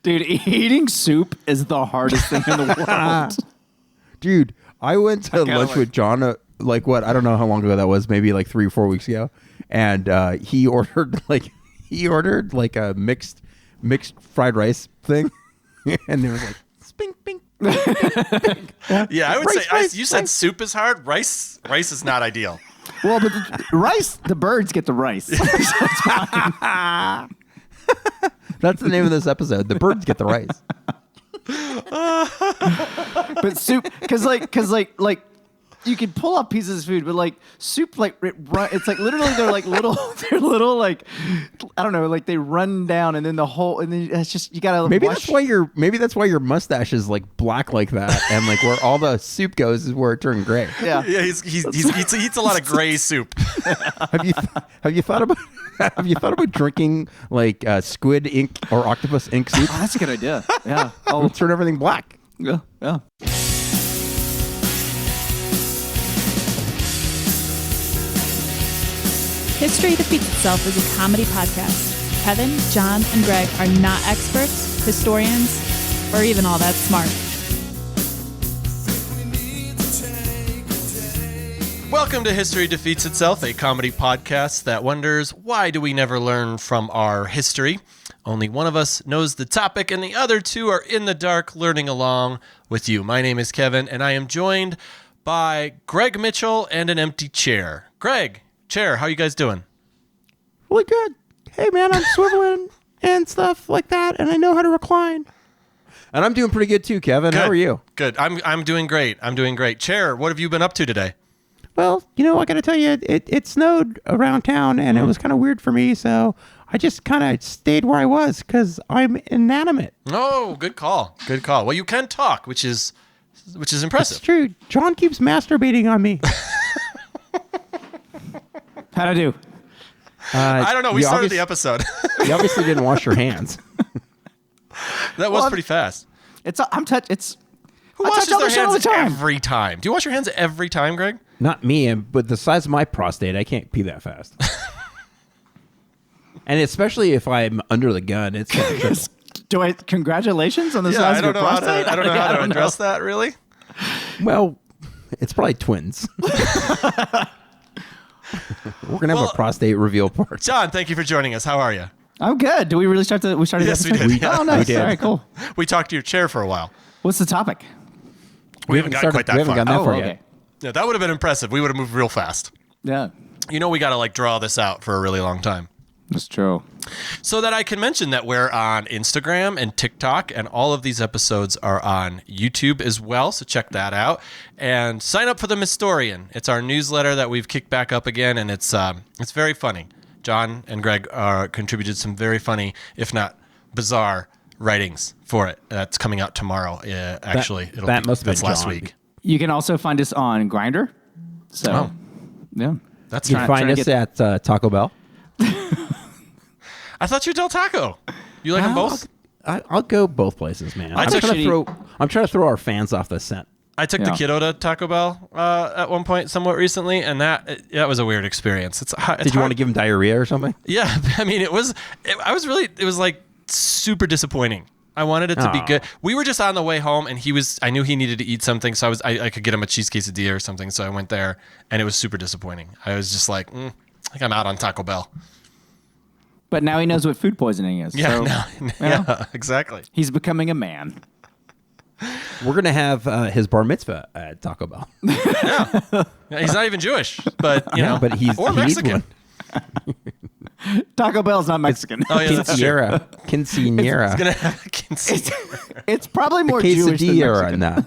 Dude, eating soup is the hardest thing in the world. Dude, I went to lunch with John, I don't know how long ago that was, maybe like 3 or 4 weeks ago. And he ordered a mixed fried rice thing. And it was like, spink, pink. Yeah, I would say you said soup is hard. Rice is not ideal. Well, but the birds get the rice. That's the name of this episode. The birds get the rice. But soup, because you can pull up pieces of food, but like soup, it's like literally they're little like I don't know, like they run down and then it's just you gotta maybe that's why your mustache is like black like that, and like where all the soup goes is where it turned gray. Yeah, he eats a lot of gray soup. Have you thought about drinking like squid ink or octopus ink soup? Oh, that's a good idea. Yeah, It'll turn everything black. Yeah. History Defeats Itself is a comedy podcast. Kevin, John, and Greg are not experts, historians, or even all that smart. Welcome to History Defeats Itself, a comedy podcast that wonders, why do we never learn from our history? Only one of us knows the topic, and the other two are in the dark learning along with you. My name is Kevin, and I am joined by Greg Mitchell and an empty chair. Greg, chair, how you guys doing? Really good. Hey, man, I'm swiveling and stuff like that, and I know how to recline. And I'm doing pretty good, too, Kevin. Good. How are you? Good. I'm doing great. Chair, what have you been up to today? Well, I got to tell you, it snowed around town, and it was kind of weird for me, so I just kind of stayed where I was because I'm inanimate. Oh, good call. Good call. Well, you can talk, which is impressive. It's true. John keeps masturbating on me. How'd I do? I don't know. We started the episode. You obviously didn't wash your hands. That was pretty fast. Who washes their hands every time? Do you wash your hands every time, Greg? Not me, but the size of my prostate, I can't pee that fast. And especially if I'm under the gun, it's congratulations on the size of your prostate? I don't know how to address that, really. Well, it's probably twins. We're going to have a prostate reveal party. John, thank you for joining us. How are you? I'm good. Do we really start we started Yes, the we episode? did. Oh, nice. We did. All right, cool. We talked to your chair for a while. What's the topic? We haven't gotten quite that far. We haven't gotten that far yet. Yeah, that would have been impressive. We would have moved real fast. Yeah. We got to draw this out for a really long time. That's true. So that I can mention that we're on Instagram and TikTok, and all of these episodes are on YouTube as well. So check that out and sign up for the Mystorian. It's our newsletter that we've kicked back up again, and it's very funny. John and Greg contributed some very funny, if not bizarre, writings for it. That's coming out tomorrow. Actually, that's last week. You can also find us on Grindr. So, yeah. That's You can find us at Taco Bell. I thought you Del Taco. You like them both? I'll go both places, man. I'm trying to throw our fans off the scent. I took the kiddo to Taco Bell at one point somewhat recently, and that was a weird experience. Did you want to give him diarrhea or something? Yeah, I mean, it was like super disappointing. I wanted it to be good. We were just on the way home, and I knew he needed to eat something, so I could get him a cheese quesadilla or something, so I went there, and it was super disappointing. I was just like, I think I'm out on Taco Bell. But now he knows what food poisoning is. Yeah, so, exactly. He's becoming a man. We're going to have his bar mitzvah at Taco Bell. Yeah. He's not even Jewish, but, but or Mexican. Taco Bell's not Mexican. Oh, yeah, that's true. Quinceañera. It's probably more Jewish than Mexican. Nah.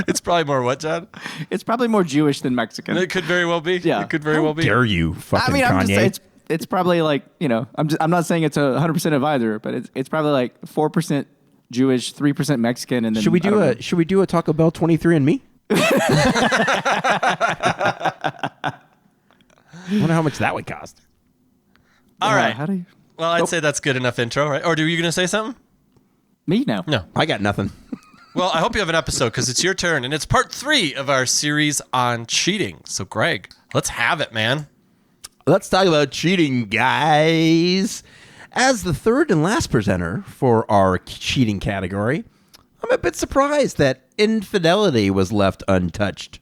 It's probably more what, John? It's probably more Jewish than Mexican. It could very well be. Yeah. It could very well be. Dare you, fucking Kanye. I'm just saying it's probably like, I'm not saying it's 100% of either, but it's probably like 4% Jewish, 3% Mexican, and then should we do a Taco Bell 23andMe? I wonder how much that would cost. All right. How do you? Well, I'd say that's good enough intro, right? Or are you going to say something? Me? No. I got nothing. Well, I hope you have an episode because it's your turn, and it's part 3 of our series on cheating. So, Greg, let's have it, man. Let's talk about cheating, guys. As the third and last presenter for our cheating category, I'm a bit surprised that infidelity was left untouched.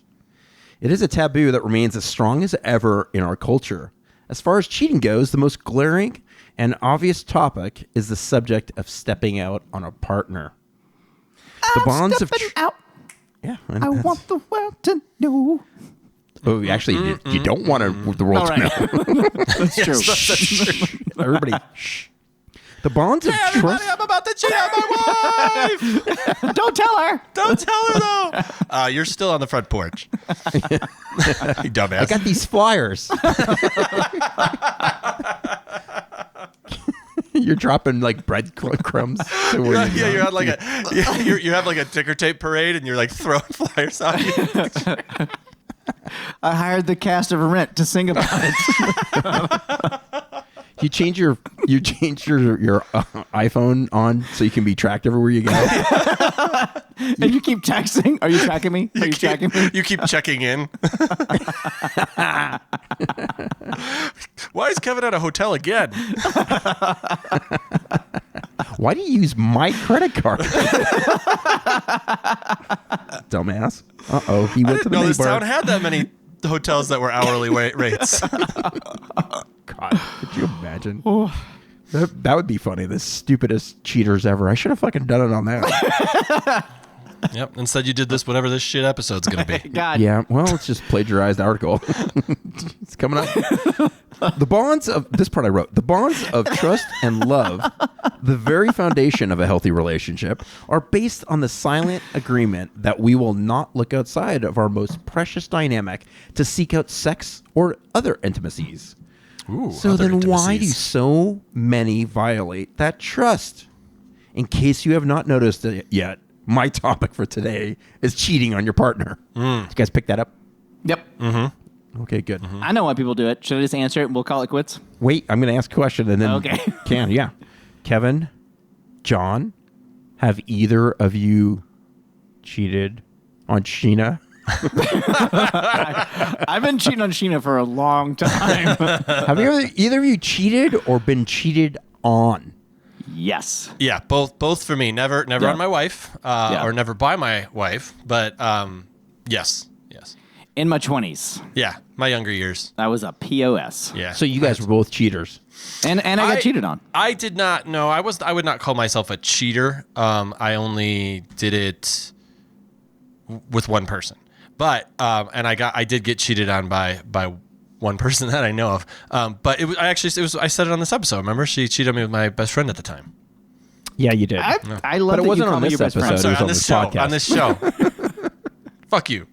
It is a taboo that remains as strong as ever in our culture. As far as cheating goes, the most glaring and obvious topic is the subject of stepping out on a partner. The bonds of out. Yeah, I want the world to know. Oh, actually, you don't want the world to know. That's true. That's true. Everybody, shh. The bonds of Everybody, trust. I'm about to cheat on my wife. Don't tell her. Don't tell her though. You're still on the front porch. You dumbass. I got these flyers. You're dropping like breadcrumbs. To where You're on like you have like a ticker tape parade, and you're like throwing flyers out. I hired the cast of Rent to sing about it. You change your iPhone on so you can be tracked everywhere you go. And you keep texting. Are you tracking me? Are you tracking me? You keep checking in. Why is Kevin at a hotel again? Why do you use my credit card? Dumbass. Uh-oh. He I went to didn't the know this minibar. town had that many hotels that were hourly rates. God, could you imagine? That would be funny. The stupidest cheaters ever. I should have fucking done it on that. Yep. Instead, you did this. Whatever this shit episode's gonna be. God. Yeah, well, it's just plagiarized article. It's coming up. The bonds of this part I wrote. The bonds of trust and love, the very foundation of a healthy relationship, are based on the silent agreement that we will not look outside of our most precious dynamic to seek out sex or other intimacies. Ooh, So other then why do intimacies. so many violate that trust? In case you have not noticed it yet, my topic for today is cheating on your partner. Did you guys pick that up? Yep. Okay, good. I know why people do it. Should I just answer it and we'll call it quits? Wait, I'm going to ask a question and then Okay. yeah. Kevin, John, have either of you cheated on Sheena? I've been cheating on Sheena for a long time. Have either of you cheated or been cheated on? Yes. Yeah, both for me. Never Yeah. on my wife, or never by my wife. But yes. In my 20s, Yeah, my younger years. I was a POS. Yeah. So you guys were both cheaters. And I got cheated on. I did not. No, I would not call myself a cheater. I only did it with one person. But and I did get cheated on by one person that I know of. But I said it on this episode. Remember, she cheated on me with my best friend at the time. Yeah, you did. I love But it that wasn't you call on me this your best friend. episode. Sorry, It was on this on podcast. this show. Fuck you.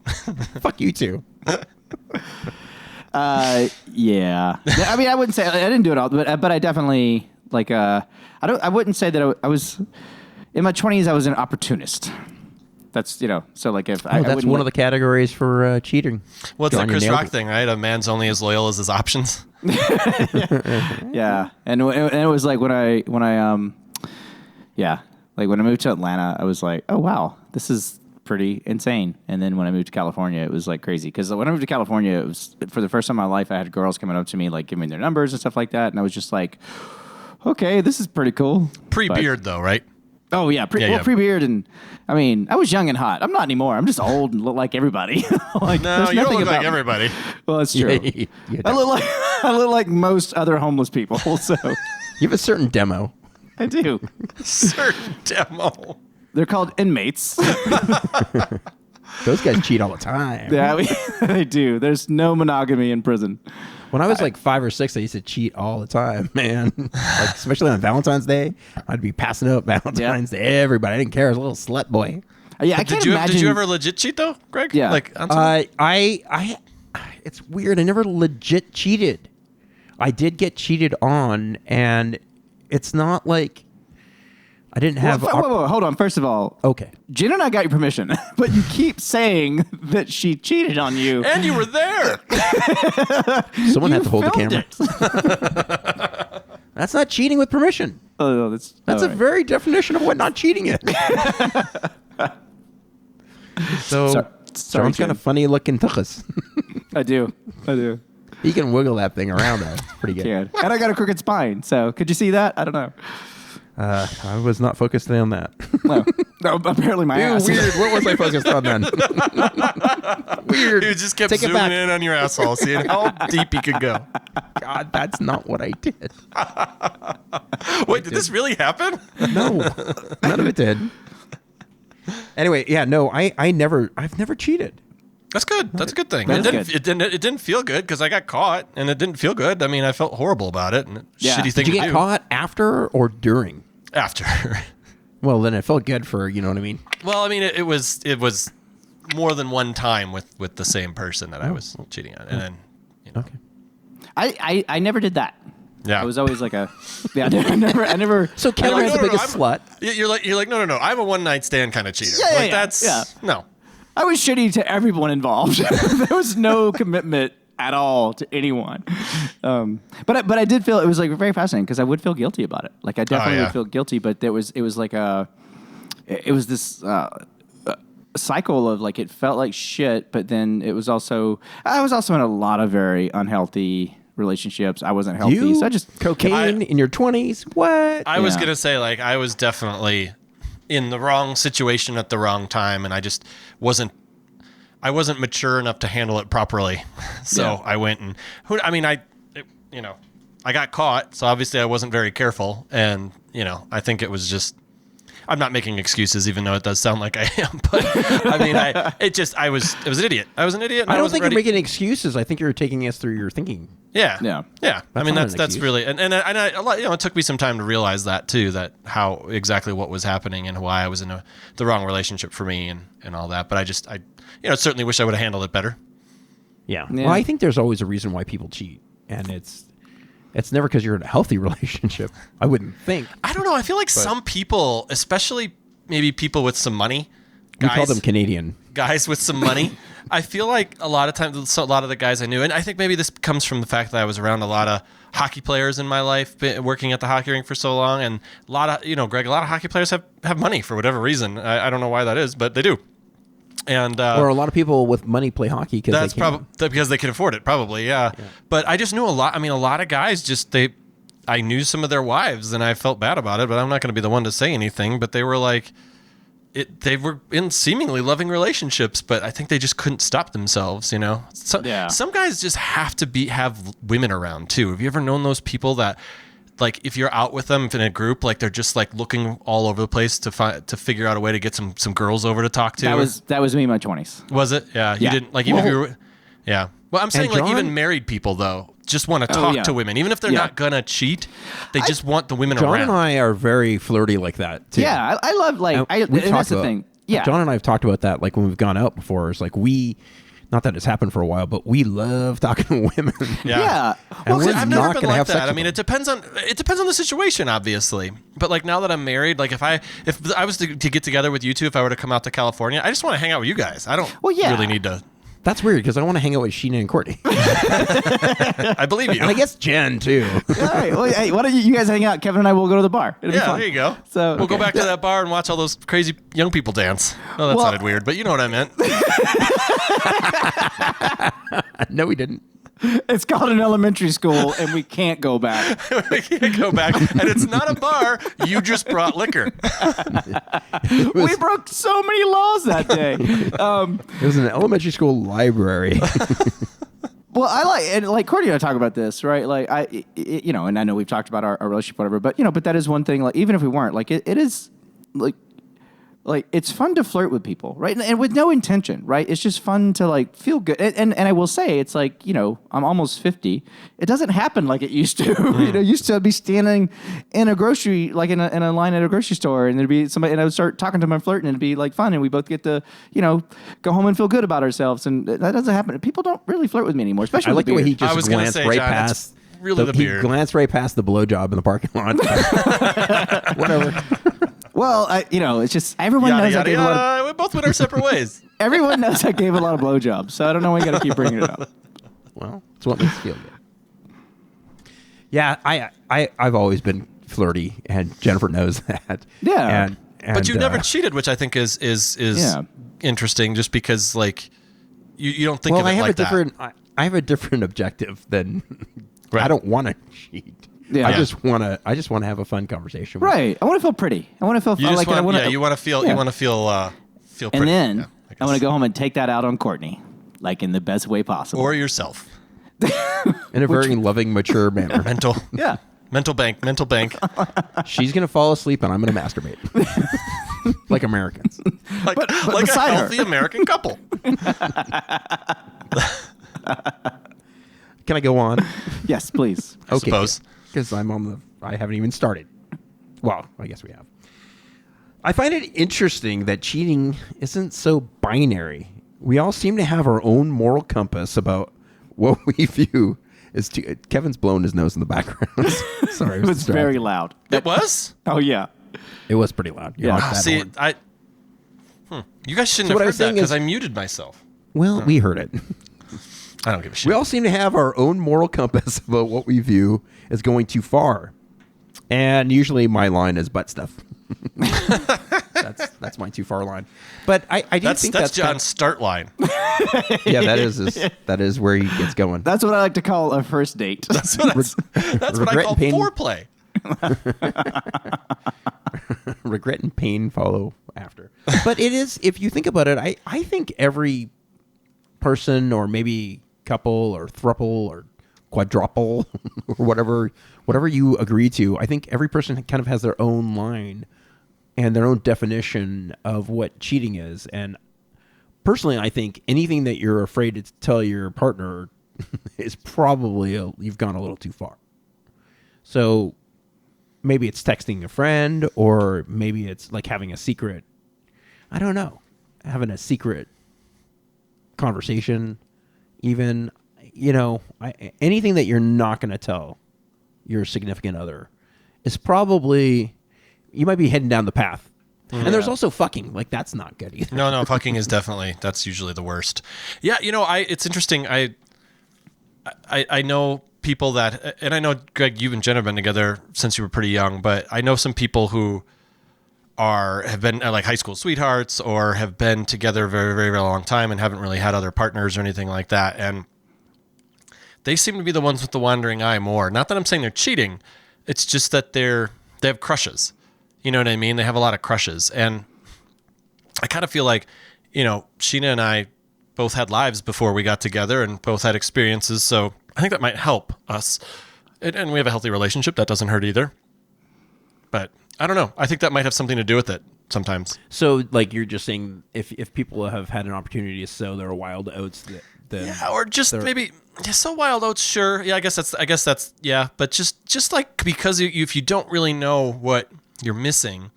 Fuck you too. Yeah. I mean, I wouldn't say I didn't do it all, but I definitely I wouldn't say that I was in my 20s. I was an opportunist. That's so like if I That's wouldn't one of the categories for cheating. What's John, that you Chris nailed Rock it. thing, right? A man's only as loyal as his options. Yeah, and it was like when I like when I moved to Atlanta, I was like, oh wow, this is pretty insane. And then when I moved to California, it was like crazy because when I moved to California, it was for the first time in my life I had girls coming up to me like giving me their numbers and stuff like that, and I was just like, okay, this is pretty cool. Pre-beard though, right? Oh yeah, pre-beard, and I mean, I was young and hot. I'm not anymore. I'm just old and look like everybody. Like, No, there's you don't nothing look like about me. everybody. Well, that's true. You I look like most other homeless people. So have a certain demo. I do. Certain demo. They're called inmates. Those guys cheat all the time. Yeah, they do. There's no monogamy in prison. When I was like 5 or 6, I used to cheat all the time, man. Like, especially on Valentine's Day, I'd be passing out Valentine's to everybody. I didn't care. I was a little slut boy. Yeah, I can't imagine. Did you ever legit cheat though, Greg? Yeah. Like on something? I it's weird. I never legit cheated. I did get cheated on, and it's not like I didn't have. Whoa, hold on. First of all, Okay. Jen and I got your permission, but you keep saying that she cheated on you. And you were there. Someone had to hold the filmed camera. That's not cheating with permission. Oh, That's all a right. very definition of what not cheating is. So, Sorry, John's got a Jen. funny looking tuchus. I do. He can wiggle that thing around though. It's pretty good. And I got a crooked spine. So could you see that? I don't know. I was not focused on that. No, apparently my ass. Weird. What was I focused on then? Weird. You just kept Take it zooming back. in on your asshole, seeing how deep you could go. God, that's not what I did. Wait, did this really happen? No, none of it did. Anyway, yeah, no, I've never cheated. That's good. That's a good thing. That's It didn't feel good because I got caught, and it didn't feel good. I mean, I felt horrible about it, and Yeah. shitty thing Did you to get do. caught after or during? After. Well, then it felt good for, you know what I mean? Well, I mean, it was more than one time with the same person that I was cheating on, and then Okay. I never did that. Yeah. I was always like I never. So Cameron's no, the no, biggest I'm- slut. You're like no. I'm a one night stand kind of cheater. Yeah, like yeah, that's yeah. no. I was shitty to everyone involved. There was no commitment at all to anyone. But I did feel it was like very fascinating because I would feel guilty about it. Like I definitely yeah. would feel guilty, but it was like it was this cycle of like it felt like shit, but then I was also in a lot of very unhealthy relationships. I wasn't healthy, You so I just cocaine in your 20s? What? I was Yeah. gonna say like I was definitely in the wrong situation at the wrong time, and I just wasn't mature enough to handle it properly. So Yeah. I went and I got caught. So obviously I wasn't very careful, and I think it was just. I'm not making excuses, even though it does sound like I am. But I mean, I was an idiot. I was an idiot. And I don't wasn't think you're ready. making excuses. I think you're taking us through your thinking. Yeah. Yeah. I mean, not an that's excuse. really, and I a lot, it took me some time to realize that too, that how exactly what was happening and why I was in the wrong relationship for me and all that. But I certainly wish I would have handled it better. Yeah. Yeah. Well, I think there's always a reason why people cheat, and it's never because you're in a healthy relationship. I wouldn't think. I don't know. I feel like some people, especially maybe people with some money, We call them Canadian. guys with some money. I feel like a lot of times, a lot of the guys I knew, and I think maybe this comes from the fact that I was around a lot of hockey players in my life, working at the hockey rink for so long, and a lot of, Greg, a lot of hockey players have money for whatever reason. I don't know why that is, but they do. And Or a lot of people with money play hockey because that's they can. probably because they can afford it, probably, yeah. But I just knew a lot. I mean, a lot of guys I knew some of their wives, and I felt bad about it. But I'm not going to be the one to say anything. But they were like, they were in seemingly loving relationships, but I think they just couldn't stop themselves. So, Yeah. Some guys just have to have women around too. Have you ever known those people that? Like if you're out with them in a group, like they're just like looking all over the place to figure out a way to get some girls over to talk to. that was me in my 20s. Was it? Yeah. You Yeah. didn't like even if you were. Yeah. Well, I'm saying like John- even married people though just want to talk yeah. to women, even if they're Yeah. not gonna cheat. They just want the women John around. and I are very flirty like that too. Yeah, I love And and that's the thing. Yeah, John and I have talked about that like when we've gone out before. It's like not that it's happened for a while, but we love talking to women. Yeah. And Well, we're I've not never been gonna like have sex that. I with mean, them. it depends on the situation, obviously. But like now that I'm married, like if I was to get together with you two, if I were to come out to California, I just want to hang out with you guys. I don't Well, yeah. really need to. That's weird because I want to hang out with Sheena and Courtney. I believe you. And I guess Jen too. All right. Well, hey, why don't you guys hang out? Kevin and I will go to the bar. It'll be Yeah, fun. there you go. So we'll go okay. back to that bar and watch all those crazy young people dance. Oh, that Well- sounded weird, but you know what I meant. No, we didn't. It's called an elementary school, and we can't go back. We can't go back, and it's not a bar. You just brought liquor. We broke so many laws that day. It was an elementary school library. Well, like Courtney and I talk about this, right? Like and I know we've talked about our relationship, whatever. But but that is one thing. Like even if we weren't, like it is, like it's fun to flirt with people, right? And with no intention, right? It's just fun to like feel good. And I will say, it's like I'm almost 50. It doesn't happen like it used to. Used to be standing in a grocery, like in a line at a grocery store, and there'd be somebody, and I would start talking to my flirt, and it'd be like fun, and we both get to go home and feel good about ourselves. And that doesn't happen. People don't really flirt with me anymore, especially I with like the way he beard. I was just gonna glanced say, right John, it's past. really the he beard. glanced right past the blowjob in the parking lot. Whatever. Well, it's just everyone Yada, knows I yada, gave a lot of yada. We both went our separate ways. everyone knows I gave a lot of blowjobs, so I don't know why you got to keep bringing it up. Well, it's what makes you feel good. Yeah, I've always been flirty, and Jennifer knows that. Yeah. and But you've never cheated, which I think is Yeah. interesting, just because like you don't think Well, of it I have like a different. I have a different objective than Right. I don't want to cheat. Yeah. I Yeah. just want to have a fun conversation. With Right. I want to feel pretty. I want to feel You just like I want, want to. you want to feel, yeah. feel pretty. And then Yeah, I want guess. to go home and take that out on Courtney, like in the best way possible. Or yourself. in a very loving, mature manner. Mental. yeah. Mental bank. She's gonna fall asleep and I'm gonna masturbate, like Americans. Like, but like a beside her. healthy American couple. Can I go on? Yes, please. I suppose. Because I haven't even started. Well, I guess we have. I find it interesting that cheating isn't so binary. We all seem to have our own moral compass about what we view as Kevin's blowing his nose in the background. Sorry, It was very loud. It was? Oh yeah. It was pretty loud. Yeah. Like that See, horn. you guys shouldn't So what I have was heard that saying because is- I muted myself. Well, we heard it. I don't give a shit. We all seem to have our own moral compass about what we view as going too far. And usually my line is butt stuff. That's my too far line. But I do that's think that's that's John's start line. yeah, that is where he gets going. That's what I like to call a first date. That's what I regret call and pain. foreplay. Regret and pain follow after. But it is, if you think about it, I think every person or maybe couple or thruple or quadruple or whatever you agree to, I think every person kind of has their own line and their own definition of what cheating is. And personally, I think anything that you're afraid to tell your partner is probably you've gone a little too far. So maybe it's texting a friend, or maybe it's like having a secret, I don't know, having a secret conversation, even, anything that you're not going to tell your significant other is probably, you might be heading down the path. And there's also fucking, like, that's not good either. No, fucking is that's usually the worst. Yeah, it's interesting. I know people that, and I know, Greg, you and Jen have been together since you were pretty young, but I know some people who have been like high school sweethearts or have been together a very, very, very long time and haven't really had other partners or anything like that. And they seem to be the ones with the wandering eye more. Not that I'm saying they're cheating. It's just that they have crushes. You know what I mean? They have a lot of crushes. And I kind of feel like, Sheena and I both had lives before we got together and both had experiences. So I think that might help us. And we have a healthy relationship. That doesn't hurt either. But I don't know. I think that might have something to do with it sometimes. So, like, you're just saying if people have had an opportunity to sow their wild oats, then Yeah, or just maybe so wild oats. Sure, yeah. I guess that's yeah. But just like because if you don't really know what you're missing,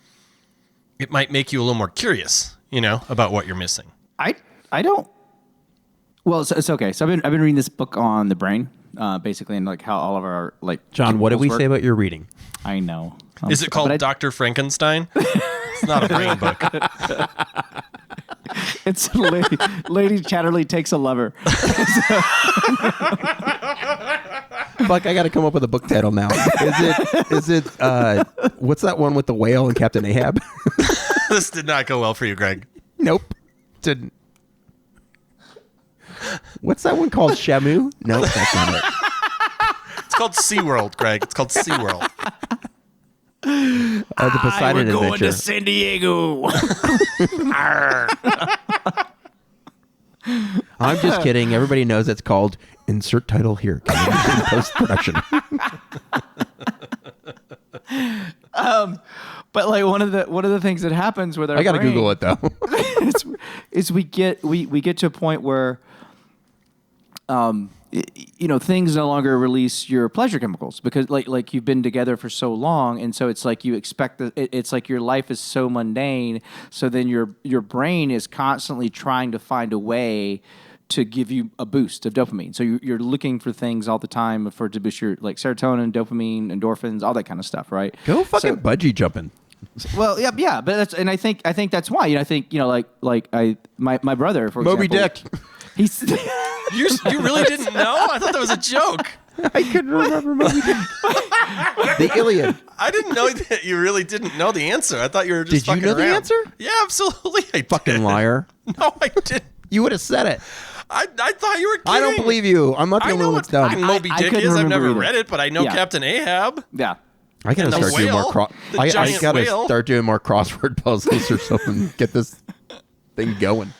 it might make you a little more curious, about what you're missing. I don't. Well, it's okay. So I've been reading this book on the brain, basically, and like how all of our John, what did we chemicals say work. about your reading? I know. Is it called But Dr. Frankenstein? It's not a brain book. It's Lady Chatterley Takes a Lover. Fuck, I got to come up with a book title now. Is it what's that one with the whale and Captain Ahab? This did not go well for you, Greg. Nope, didn't. What's that one called? Shamu? Nope, that's not it. It's called SeaWorld, Greg. It's called SeaWorld. The Poseidon We're going Adventure. to San Diego. I'm just kidding. Everybody knows it's called insert title here. Post production. But like one of the things that happens with our I got to brain Google it though. is we get to a point where things no longer release your pleasure chemicals because like you've been together for so long, and so it's like you expect that it's like your life is so mundane, so then your brain is constantly trying to find a way to give you a boost of dopamine. So you're looking for things all the time to boost your like serotonin, dopamine, endorphins, all that kind of stuff, right? Go fucking bungee jumping. Well, yeah, but I think that's why. I think my brother, for Moby example, Dick. He's You really didn't know? I thought that was a joke. I couldn't remember Moby Dick. The Iliad. I didn't know that you really didn't know the answer. I thought you were just Did you fucking know the around. answer? Yeah, absolutely. I Fucking did. liar. No, I didn't. You would have said it. I thought you were kidding. I don't believe you. I'm not the I only know one what that's doubting. fucking Moby I Dick couldn't is. I've remember never either. read it, but I know Yeah. Captain Ahab. Yeah. I gotta And the start doing more. whale, the I giant gotta whale. start doing more crossword puzzles or something. Get this thing going.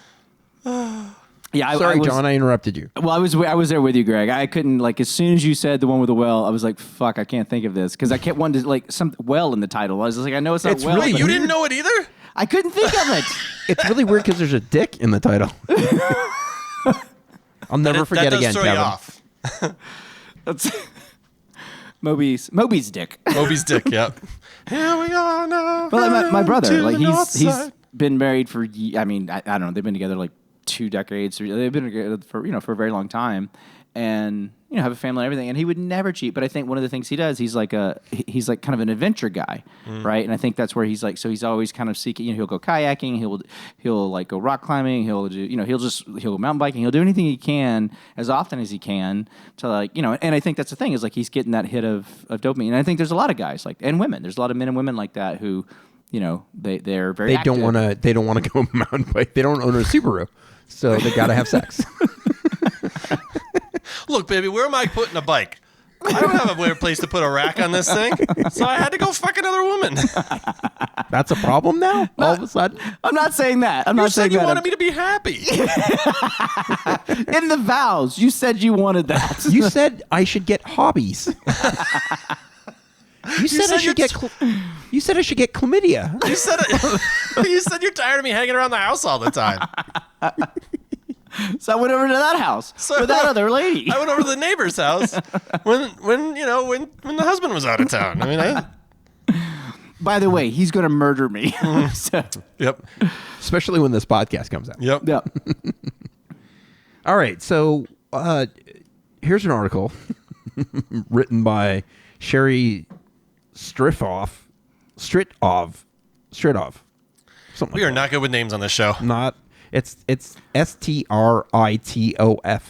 Yeah, Sorry, I was, John, I interrupted you. Well, I was there with you, Greg. I couldn't like as soon as you said the one with the well, I was like, "Fuck, I can't think of this," because I kept wanting to like some well in the title. I was just like, I know it's not It's well. really but- You didn't know it either? I couldn't think of it. It's really weird because there's a dick in the title. I'll never forget that does again, throw Kevin. you off. That's Moby's dick. Moby's dick, yep. Here we are now. Well, like my brother, to like the north he's side. been married for. I mean, I don't know. They've been together like 2 decades. They've been together for a very long time, and have a family and everything. And he would never cheat. But I think one of the things he does, he's like kind of an adventure guy, right? And I think that's where he's like. So he's always kind of seeking. He'll go kayaking. He'll like go rock climbing. He'll do. He'll go mountain biking. He'll do anything he can as often as he can to like. And I think that's the thing is like he's getting that hit of dopamine. And I think there's a lot of guys like and women. There's a lot of men and women like that who. They're very. They active. don't want to. They don't want to go mountain bike. They don't own a Subaru, so they gotta have sex. Look, baby, where am I putting a bike? I don't have a weird place to put a rack on this thing, so I had to go fuck another woman. That's a problem now. All of a sudden, I'm not saying that. I'm You not said saying you that. wanted me to be happy. In the vows, you said you wanted that. you said I should get hobbies. You said I said should you're get. You said I should get chlamydia. You said it. You said you're tired of me hanging around the house all the time. So I went over to that house So- with that other lady. I went over to the neighbor's house when the husband was out of town. I mean, By the way, he's going to murder me. So, yep, Especially when this podcast comes out. yep. yeah. All right, so here's an article written by Sherry Stritoff. Something We like are not good with names on this show. that. Not. It's Stritof.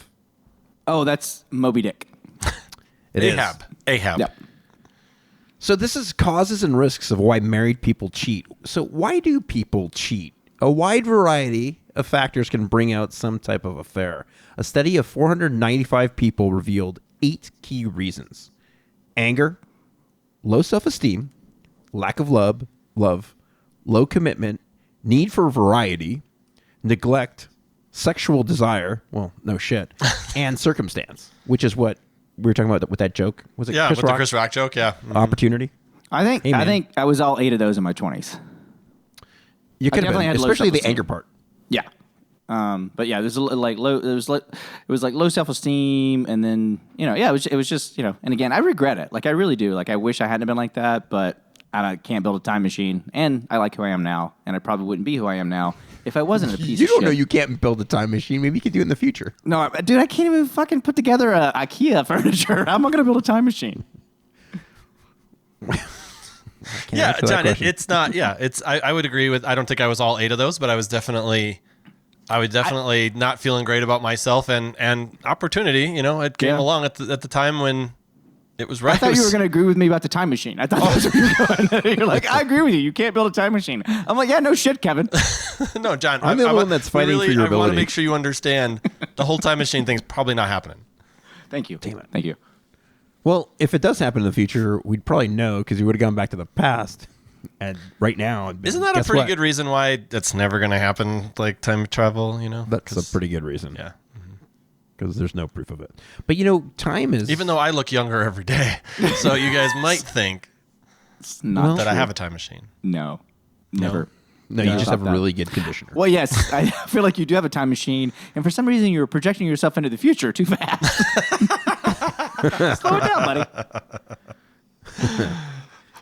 Oh, that's Moby Dick. It is. Ahab. Yep. So this is causes and risks of why married people cheat. So why do people cheat? A wide variety of factors can bring out some type of affair. A study of 495 people revealed 8 key reasons: anger, low self-esteem, lack of love, low commitment, need for variety, neglect, sexual desire, well, no shit, and circumstance, which is what we were talking about with that joke. Was it Yeah, Chris with Rock? the Chris Rock joke. Yeah. Opportunity? I think Amen. I was all 8 of those in my 20s. You could have definitely been, had low especially the self-esteem. anger part. Yeah. But yeah, there's like low. It was like low self-esteem, and then it was just and again, I regret it. Like I really do. Like I wish I hadn't been like that, but I can't build a time machine, and I like who I am now, and I probably wouldn't be who I am now if I wasn't a piece You of don't shit. know you can't build a time machine. Maybe you could do it in the future. No, dude, I can't even fucking put together a IKEA furniture. How am I going to build a time machine? Yeah, answer that John, question. it's not. Yeah, it's. I would agree with. I don't think I was all 8 of those, but I was definitely not feeling great about myself and opportunity. It came Yeah. along at the time when it was right. I thought you were going to agree with me about the time machine. I thought that's where you were going. You're like, I agree with you. You can't build a time machine. I'm like, yeah, no shit, Kevin. No, John. I'm the one that's fighting for your I want to ability. make sure you understand the whole time machine thing's probably not happening. Thank you. Damn it. Thank you. Well, if it does happen in the future, we'd probably know because we would have gone back to the past. And right now, Isn't that a pretty good reason why that's never going to happen? Like time travel, That's a pretty good reason. Yeah. Because there's no proof of it. But time is. Even though I look younger every day, so you guys might think It's not that I true. have a time machine. No. Never. No, you No, just stop have a that. really good conditioner. Well, yes, I feel like you do have a time machine, and for some reason you're projecting yourself into the future too fast. Slow it down, buddy.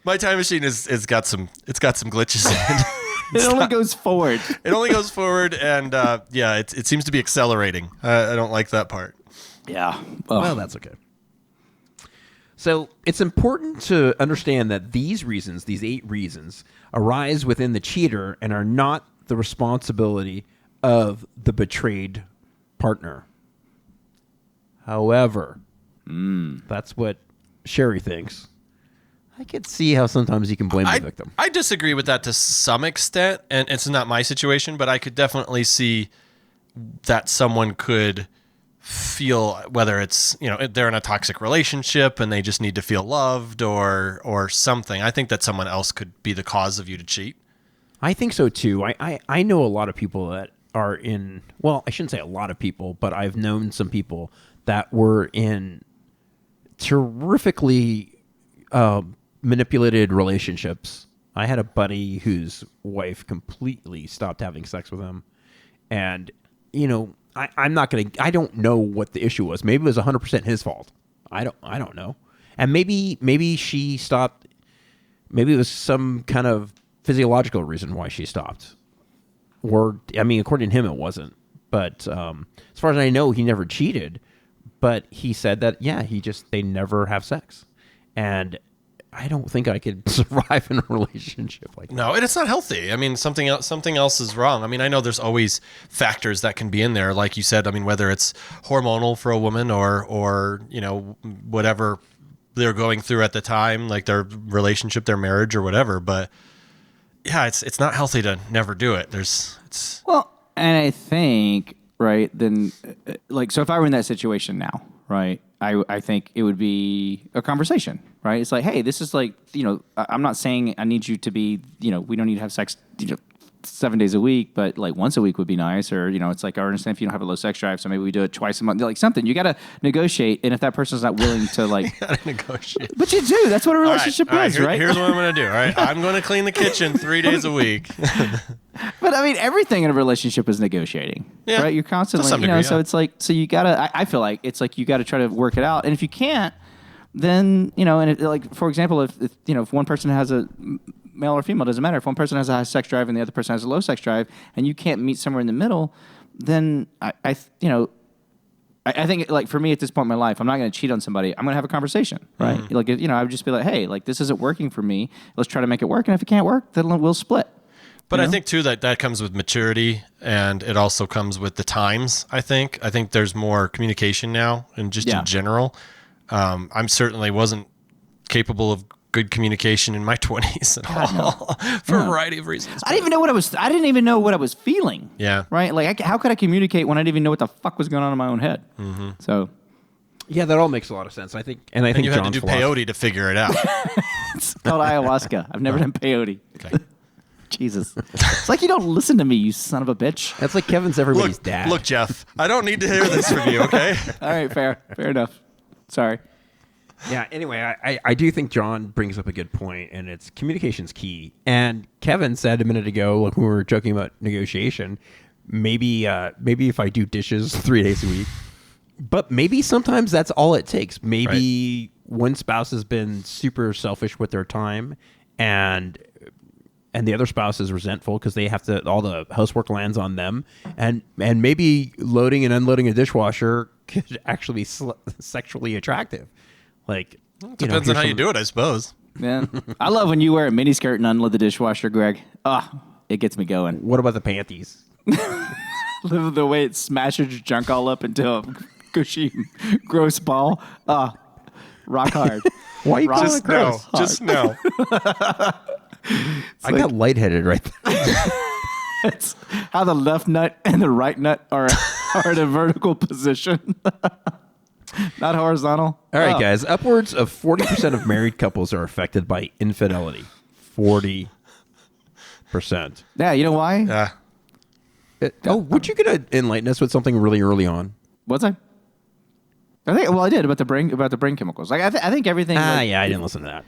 My time machine it's got some glitches in it. It only goes forward. It only goes forward, and it seems to be accelerating. I don't like that part. Yeah. Well, that's okay. So it's important to understand that these reasons, these 8 reasons, arise within the cheater and are not the responsibility of the betrayed partner. However, that's what Sherry thinks. I could see how sometimes you can blame the victim. I disagree with that to some extent, and it's not my situation, but I could definitely see that someone could feel, whether it's, they're in a toxic relationship and they just need to feel loved or something. I think that someone else could be the cause of you to cheat. I think so too. I know a lot of people that are in, well, I shouldn't say a lot of people, but I've known some people that were in terrifically manipulated relationships. I had a buddy whose wife completely stopped having sex with him. And, I don't know what the issue was. Maybe it was 100% his fault. I don't know. And maybe she stopped. Maybe it was some kind of physiological reason why she stopped. Or, according to him, it wasn't. But as far as I know, he never cheated. But he said that, they never have sex. And I don't think I could survive in a relationship like that. No, and it's not healthy. Something else is wrong. I know there's always factors that can be in there, like you said. Whether it's hormonal for a woman or whatever they're going through at the time, like their relationship, their marriage, or whatever. But yeah, it's not healthy to never do it. Well, and I think, right, then, so if I were in that situation now, right, I think it would be a conversation, right? It's like, hey, this is I'm not saying I need you to be, we don't need to have sex, 7 days a week, but once a week would be nice. Or, it's like, I understand if you don't have a low sex drive, so maybe we do it twice a month, something. You got to negotiate. And if that person's not willing to you got to negotiate. But you do. That's what a relationship is, right? Here's what I'm going to do. All right. I'm going to clean the kitchen 3 days a week. But everything in a relationship is negotiating, right? You're constantly, degree, so it's so you got to, I feel like it's you got to try to work it out. And if you can't, then, and for example, if one person has a male or female, doesn't matter. If one person has a high sex drive and the other person has a low sex drive and you can't meet somewhere in the middle, then I think for me at this point in my life, I'm not going to cheat on somebody. I'm going to have a conversation, right? I would just be like, hey, this isn't working for me. Let's try to make it work. And if it can't work, then we'll split. But I think too that comes with maturity, and it also comes with the times. I think there's more communication now, and just in general, I'm certainly wasn't capable of good communication in my 20s at all for a variety of reasons. I didn't even know what I was feeling. Yeah. Right. How could I communicate when I didn't even know what the fuck was going on in my own head? Mm-hmm. So. Yeah, that all makes a lot of sense. I think you had to do peyote to figure it out. It's called ayahuasca. I've never done peyote. Okay. Jesus. It's like you don't listen to me, you son of a bitch. That's like Kevin's everybody's dad. Look, Jeff, I don't need to hear this from you, okay? All right, fair enough. Sorry. Yeah, anyway, I do think John brings up a good point, and it's communication's key. And Kevin said a minute ago, when we were joking about negotiation, maybe if I do dishes 3 days a week, but maybe sometimes that's all it takes. Maybe one spouse has been super selfish with their time, and the other spouse is resentful because they have to, all the housework lands on them, and maybe loading and unloading a dishwasher could actually be sexually attractive. Depends on how you do it, I suppose. Yeah, I love when you wear a miniskirt and unload the dishwasher, Greg. It gets me going. What about the panties? The way it smashes your junk all up into a gushy, gross ball. Rock hard. Why you just no? Just no. I got lightheaded right there. It's how the left nut and the right nut are in a vertical position. Not horizontal. All right, guys. Upwards of 40% of married couples are affected by infidelity. 40%. Yeah, you know why? Yeah. Would you gonna enlighten us with something really early on? Was I? I did about the brain chemicals. I think everything. Yeah, I didn't listen to that.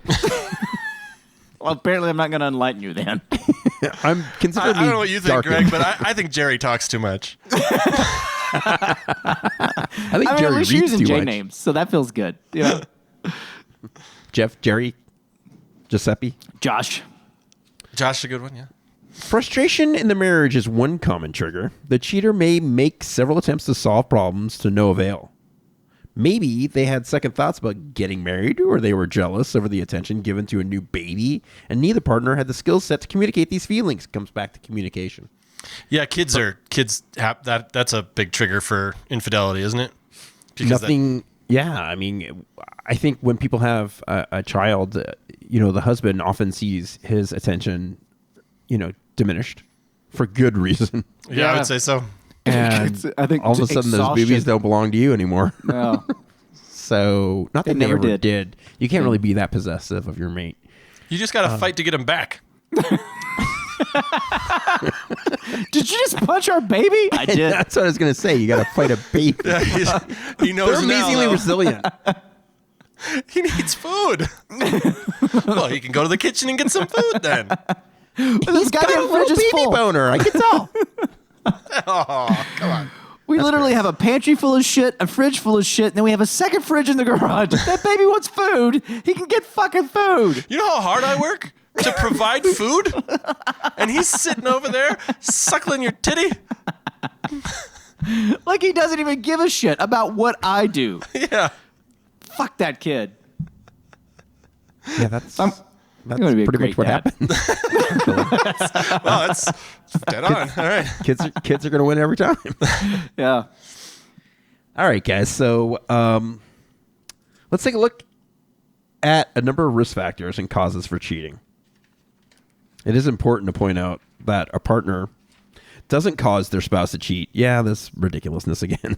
Well, apparently I'm not going to enlighten you then. I'm considering. I don't know what you think, Greg, but I think Jerry talks too much. I think Jerry we're reads using too J much. names, so that feels good. Jeff, Jerry, Giuseppe, Josh is a good one, yeah. Frustration in the marriage is one common trigger. The cheater may make several attempts to solve problems to no avail. Maybe they had second thoughts about getting married, or they were jealous over the attention given to a new baby, and neither partner had the skill set to communicate these feelings. Comes back to communication. Yeah, kids have that's a big trigger for infidelity, isn't it? I think when people have a child, the husband often sees his attention, diminished for good reason. Yeah, I would say so. And I think all of a sudden those exhaustion. boobies don't belong to you anymore. No. So not that They they never ever did. did. You can't really be that possessive of your mate. You just got to fight to get him back. Did you just punch our baby? I did. That's what I was going to say. You got to fight a baby. He knows They're now, amazingly though. resilient. He needs food. Well, he can go to the kitchen and get some food then. This Got a goddamn little fridge is baby full. boner. I can tell. Oh, come on. We literally have a pantry full of shit, a fridge full of shit, and then we have a second fridge in the garage. If that baby wants food, he can get fucking food. You know how hard I work to provide food? And he's sitting over there suckling your titty? Like he doesn't even give a shit about what I do. Yeah. Fuck that kid. Yeah, that's gonna be a pretty great much what dad. happened. Well, that's dead on. All right. Kids are going to win every time. Yeah. All right, guys. So let's take a look at a number of risk factors and causes for cheating. It is important to point out that a partner doesn't cause their spouse to cheat. Yeah, this ridiculousness again.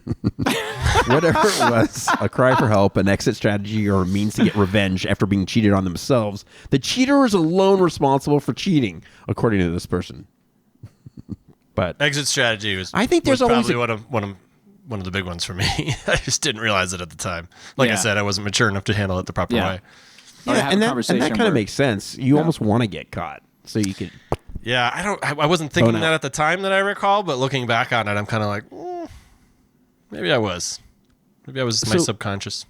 Whatever it was, a cry for help, an exit strategy, or a means to get revenge after being cheated on themselves, the cheater is alone responsible for cheating, according to this person. But Exit strategy was. I think there's was always probably one of the big ones for me. I just didn't realize it at the time. Like I Yeah. said, I wasn't mature enough to handle it the proper Yeah. way. Or have a and that conversation kind where- of makes sense. You almost want to get caught so you could. Yeah, I wasn't thinking no. that at the time that I recall, but looking back on it, I'm kind of like, maybe I was. Maybe I was my So- subconscious.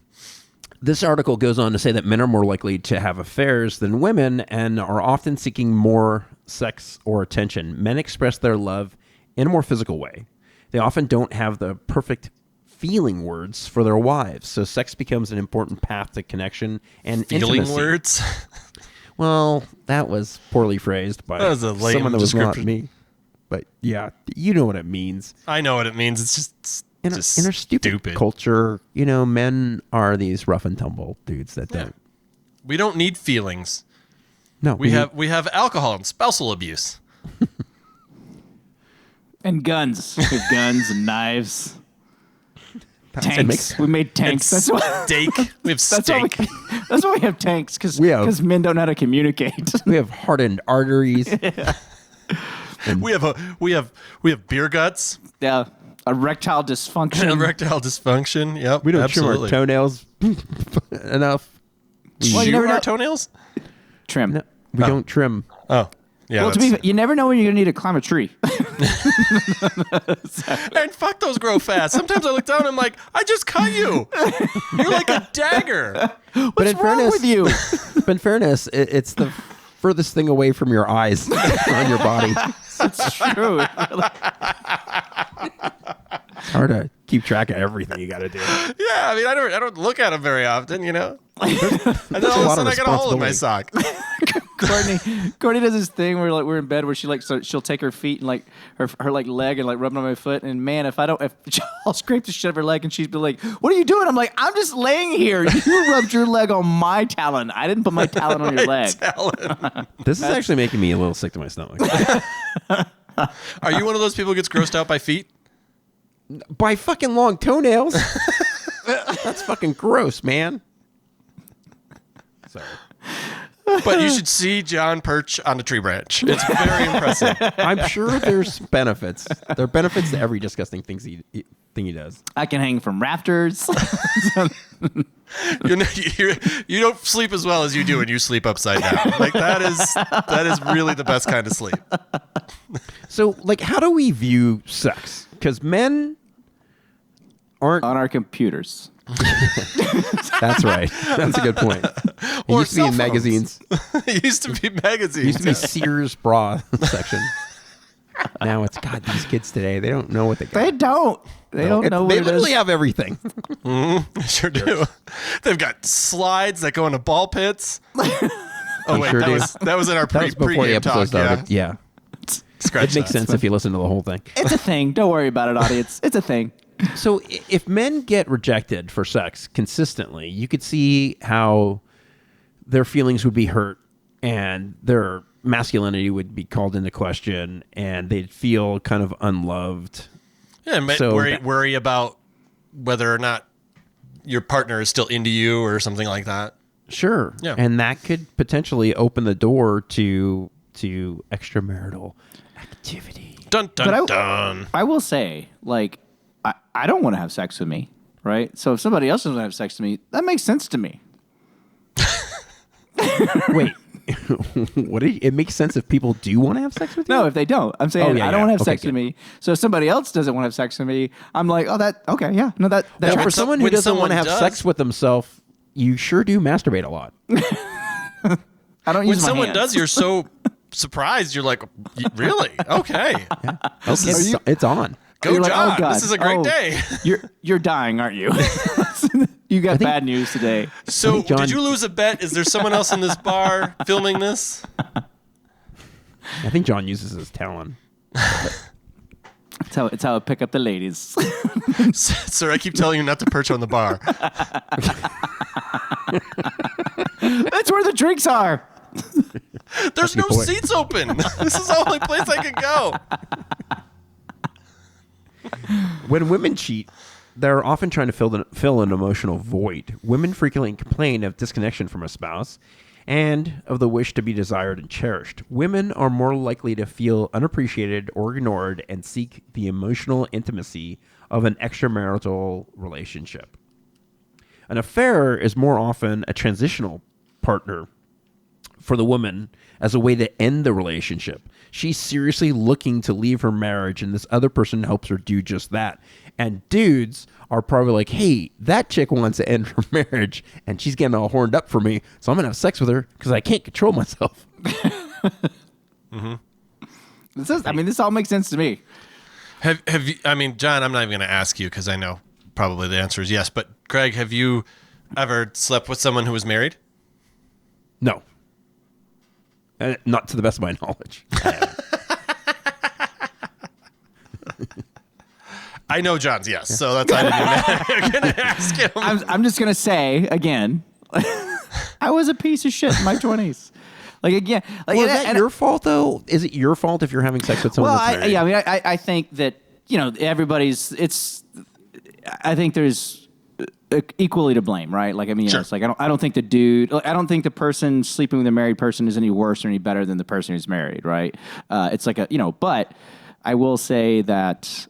This article goes on to say that men are more likely to have affairs than women and are often seeking more sex or attention. Men express their love in a more physical way. They often don't have the perfect feeling words for their wives, so sex becomes an important path to connection and Feeling intimacy. words. Well, that was poorly phrased by That was a lame someone that was not description. me. But yeah, you know what it means. I know what it means. It's just In our stupid, culture, men are these rough and tumble dudes that don't. We don't need feelings. No, We have alcohol and spousal abuse. And guns. We have guns and knives. It Tanks. makes- We made tanks. That's why. Steak. We have That's why, steak. that's why we have tanks, because We have- men don't know how to communicate. We have hardened arteries. We have beer guts. Yeah, erectile dysfunction. Erectile dysfunction. Yep. We don't absolutely. trim our toenails enough. Well, you Chew never our know- toenails? Trim. No, we don't trim. Oh. Yeah. Well, you never know when you're gonna need to climb a tree. And fuck, those grow fast. Sometimes I look down and I'm like, I just cut you. You're like a dagger. But in wrong fairness, with you? But in fairness, it's the furthest thing away from your eyes on your body. It's true. It's hard to keep track of everything you got to do. Yeah, I mean, I don't look at them very often, And then all of a lot of sudden I got a hole in my responsibility. sock. Courtney does this thing where we're in bed where she'll take her feet and her leg and rub it on my foot, and man, if I'll scrape the shit out of her leg and she's be like, "What are you doing?" I'm like, "I'm just laying here. You rubbed your leg on my talon. I didn't put my talon on your leg." This is actually making me a little sick to my stomach. Are you one of those people who gets grossed out by feet? By fucking long toenails. That's fucking gross, man. Sorry. But you should see John perch on a tree branch. It's very impressive. I'm sure there's benefits. There are benefits to every disgusting thing he does. I can hang from rafters. You don't sleep as well as you do when you sleep upside down. Like that is really the best kind of sleep. So, how do we view sex? Because men aren't. On our computers. That's right. That's a good point. It Or used to be in cell phones. magazines. It used to be It magazines. used to be Sears bra section. Now it's God. These kids today, they don't know what they got. They don't. They don't know what They it literally is. have everything. Sure do. They've got slides that go into ball pits. Oh wait, sure that do. was in our That was before the pre-game episode talk. started. Yeah. Scratch It makes that. sense if you listen to the whole thing. It's a thing. Don't worry about it, audience. It's a thing. So if men get rejected for sex consistently, you could see how their feelings would be hurt and their masculinity would be called into question and they'd feel kind of unloved. Yeah, and So worry about whether or not your partner is still into you or something like that. Sure. Yeah. And that could potentially open the door to extramarital activity. Dun dun But dun. I will say, like, I don't want to have sex with me, right? So if somebody else doesn't have sex with me, that makes sense to me. Wait. It makes sense if people do want to have sex with you? No, if they don't, I'm saying I don't want to have sex Okay. with me. So if somebody else doesn't want to have sex with me, I'm like, oh, okay, yeah, no, that Now, when for someone who when doesn't want to someone have does- sex with himself, you sure do masturbate a lot. I don't When use my someone hands. does, you're so surprised. You're like, really? Okay. It's on. Go, You're like, John. oh, God. This is a great Oh, day. You're dying, aren't you? You got bad news today. So, think John- did you lose a bet? Is there someone else in this bar filming this? I think John uses his talon. It's how I pick up the ladies. Sir, I keep telling you not to perch on the bar. That's where the drinks are. There's a no good point. seats open. This is the only place I could go. When women cheat, they're often trying to fill an emotional void. Women frequently complain of disconnection from a spouse and of the wish to be desired and cherished. Women are more likely to feel unappreciated or ignored and seek the emotional intimacy of an extramarital relationship. An affair is more often a transitional partner for the woman as a way to end the relationship. She's seriously looking to leave her marriage, and this other person helps her do just that. And dudes are probably like, hey, that chick wants to end her marriage, and she's getting all horned up for me, so I'm going to have sex with her because I can't control myself. This all makes sense to me. Have you? I mean, John, I'm not even going to ask you because I know probably the answer is yes. But Greg, have you ever slept with someone who was married? No. Not to the best of my knowledge. I know John's yes, so that's why I didn't even going to ask him. I'm just gonna say again, I was a piece of shit in my 20s. Like again, like, Well, is that your fault, though? Is it your fault if you're having sex with someone Well, that's married? I mean, I think that everybody's. I think there's equally to blame, right? Like, I mean, Sure. it's like I don't think the dude. I don't think the person sleeping with a married person is any worse or any better than the person who's married, right? It's like but I will say that.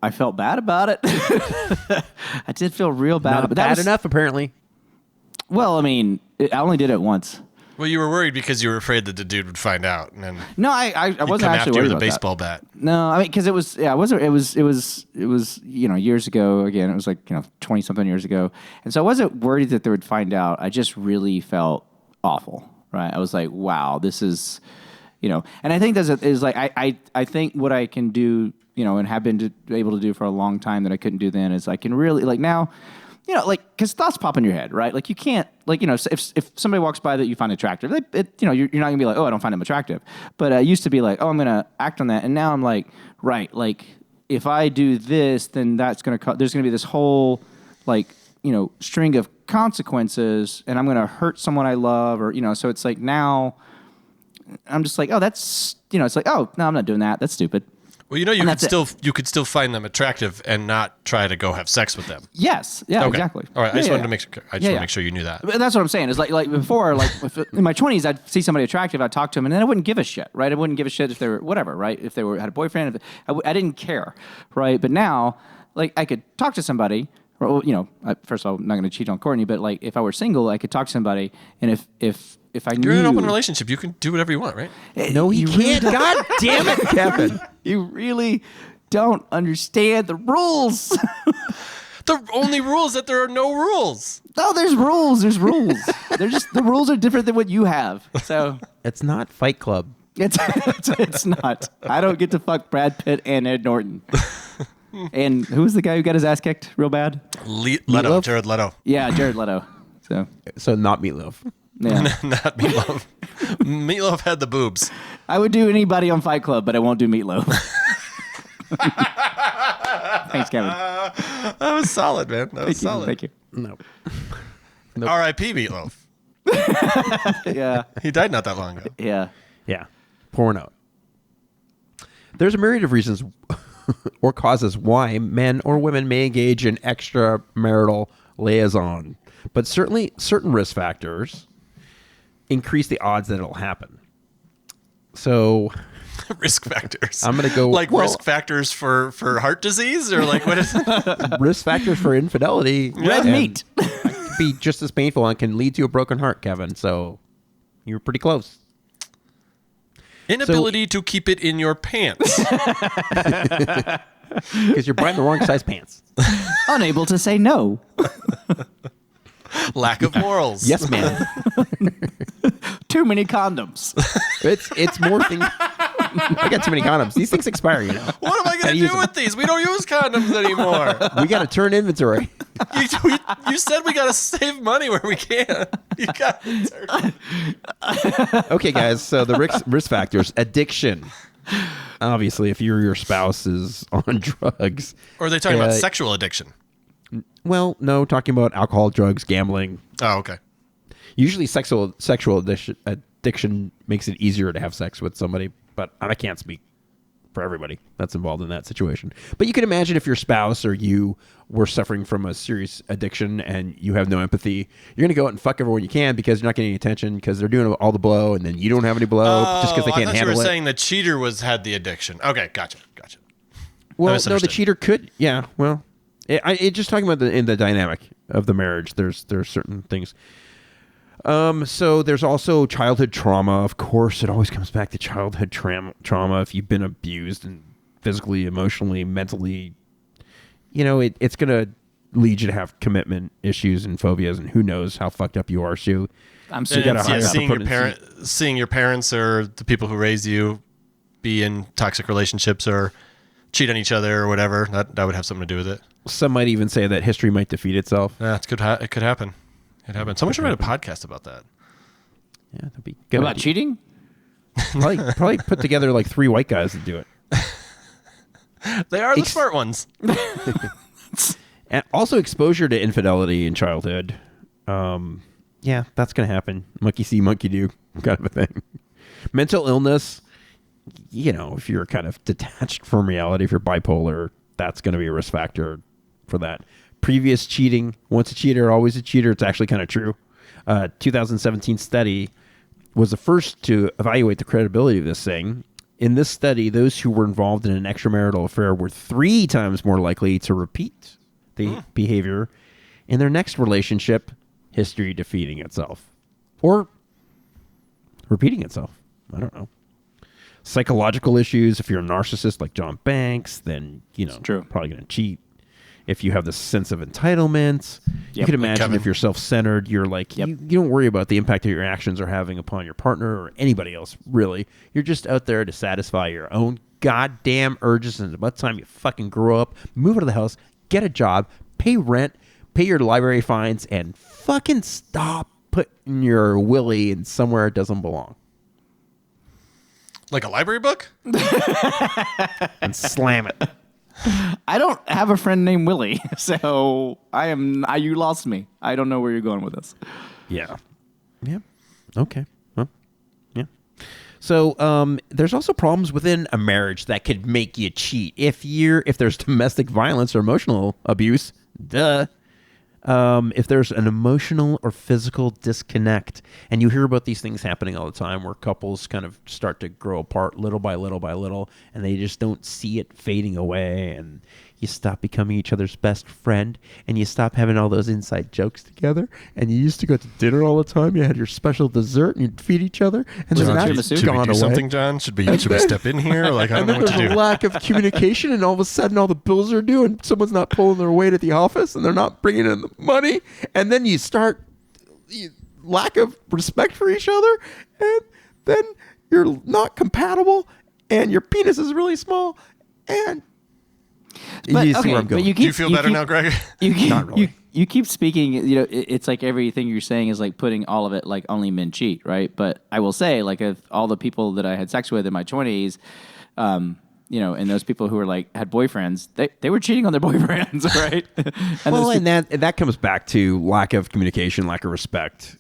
I felt bad about it. I did feel real bad. Not but bad enough, apparently. Well, I mean, I only did it once. Well, you were worried because you were afraid that the dude would find out and then No, I he'd wasn't come actually after you worried with a about baseball bat. that. No, I mean, because it was, I wasn't. It was years ago. Again, it was like 20 something years ago, and so I wasn't worried that they would find out. I just really felt awful. Right? I was like, wow, this is, and I think is like I think what I can do, and have been able to do for a long time that I couldn't do then is I can really like now. Because thoughts pop in your head, right? Like you can't, if somebody walks by that you find attractive, you're not gonna be like, oh, I don't find them attractive. But I used to be like, oh, I'm gonna act on that, and now I'm like, right, like if I do this, then that's gonna there's gonna be this whole string of consequences, and I'm gonna hurt someone I love, or so it's like now I'm just like, oh, that's it's like, oh, no, I'm not doing that. That's stupid. Well, you could still find them attractive and not try to go have sex with them. Yes. Yeah. Okay. Exactly. All right. I just wanted to make Yeah. make sure you knew that. But that's what I'm saying. Is like before, like in my 20s, I'd see somebody attractive, I'd talk to them, and then I wouldn't give a shit, right? I wouldn't give a shit if they were whatever, right? If they had a boyfriend, I didn't care, right? But now, like I could talk to somebody. Or, first of all, I'm not going to cheat on Courtney, but like if I were single, I could talk to somebody, and if I knew You're in an open relationship, you can do whatever you want, right? No, he You really can't. God damn it, Kevin. you really don't understand the rules. The only rule is that there are no rules. No, there's rules. There's rules. They're just the rules are different than what you have. So It's not Fight Club. it's not. I don't get to fuck Brad Pitt and Ed Norton. And who's the guy who got his ass kicked real bad? Leto, Jared Leto. Yeah, Jared Leto. So not Meat Loaf. Yeah. Not Meat Loaf. Meat Loaf had the boobs. I would do anybody on Fight Club, but I won't do Meat Loaf. Thanks, Kevin. That was solid, man. That was solid. Thank you. No. R.I.P. Meat Loaf. Yeah. He died not that long ago. Yeah. Yeah. Pouring out. There's a myriad of reasons or causes why men or women may engage in extramarital liaison, but certainly certain risk factors increase the odds that it'll happen. So Risk factors. I'm going to go like risk factors for heart disease, or like what is it? risk factors for infidelity. Red meat. Could be just as painful and can lead to a broken heart, Kevin. So you're pretty close. Inability to keep it in your pants. Because you're buying the wrong size pants. Unable to say no. Lack of morals. Yes, man. Too many condoms. It's more things. I got too many condoms. These things expire, you know. What am I going to do with these? We don't use condoms anymore. We got to turn inventory. You said we got to save money where we can. You got to turn. Okay, guys. So the risk factors: addiction. Obviously, if your spouse is on drugs, Or are they talking about sexual addiction? well, no, talking about alcohol, drugs, gambling. Oh, okay. Usually, sexual addiction makes it easier to have sex with somebody, but I can't speak for everybody that's involved in that situation. But you can imagine if your spouse or you were suffering from a serious addiction and you have no empathy, you're going to go out and fuck everyone you can because you're not getting any attention because they're doing all the blow, and then you don't have any blow just because they can't handle it. I thought you were saying the cheater had the addiction. Okay, gotcha. Well, no, the cheater could. Yeah, well, it just talking about in the dynamic of the marriage. There's certain things. So there's also childhood trauma. Of course, it always comes back to childhood trauma. If you've been abused and physically, emotionally, mentally, it's going to lead you to have commitment issues and phobias, and who knows how fucked up you are. So I'm seeing your parents or the people who raised you be in toxic relationships or cheat on each other or whatever, that would have something to do with it. Some might even say that history might defeat itself. Yeah, it could happen. It happened. Someone should write a podcast about that. Yeah, that'd be good. About cheating? Probably put together like 3 white guys to do it. They are the smart ones. And also exposure to infidelity in childhood. Yeah, that's going to happen. Monkey see, monkey do kind of a thing. Mental illness, if you're kind of detached from reality, if you're bipolar, that's going to be a risk factor for that. Previous cheating, once a cheater, always a cheater. It's actually kind of true. 2017 study was the first to evaluate the credibility of this thing. In this study, those who were involved in an extramarital affair were 3 times more likely to repeat the behavior in their next relationship, history defeating itself. Or repeating itself. I don't know. Psychological issues. If you're a narcissist like John Banks, then, probably going to cheat. If you have this sense of entitlement, you can imagine if you're self-centered, you're like, you don't worry about the impact that your actions are having upon your partner or anybody else, really. You're just out there to satisfy your own goddamn urges, and about time you fucking grow up, move out of the house, get a job, pay rent, pay your library fines, and fucking stop putting your willy in somewhere it doesn't belong. Like a library book? And slam it. I don't have a friend named Willie, so you lost me. I don't know where you're going with this. Yeah. Okay. Well, yeah. So there's also problems within a marriage that could make you cheat. If there's domestic violence or emotional abuse, if there's an emotional or physical disconnect, and you hear about these things happening all the time where couples kind of start to grow apart little by little by little, and they just don't see it fading away, and you stop becoming each other's best friend, and you stop having all those inside jokes together, and you used to go to dinner all the time, you had your special dessert, and you'd feed each other, and then that's should we do something, John? Should we step in here? Like, I don't know what to do. There's a lack of communication, and all of a sudden all the bills are due, and someone's not pulling their weight at the office, and they're not bringing in the money, and then you start lack of respect for each other, and then you're not compatible, and your penis is really small, and But, you see where I'm going. Do you feel better now, Greg? Not really. You keep speaking, it's like everything you're saying is like putting all of it like only men cheat, right? But I will say, like, if all the people that I had sex with in my 20s, and those people who were like had boyfriends, they were cheating on their boyfriends, right? And that comes back to lack of communication, lack of respect,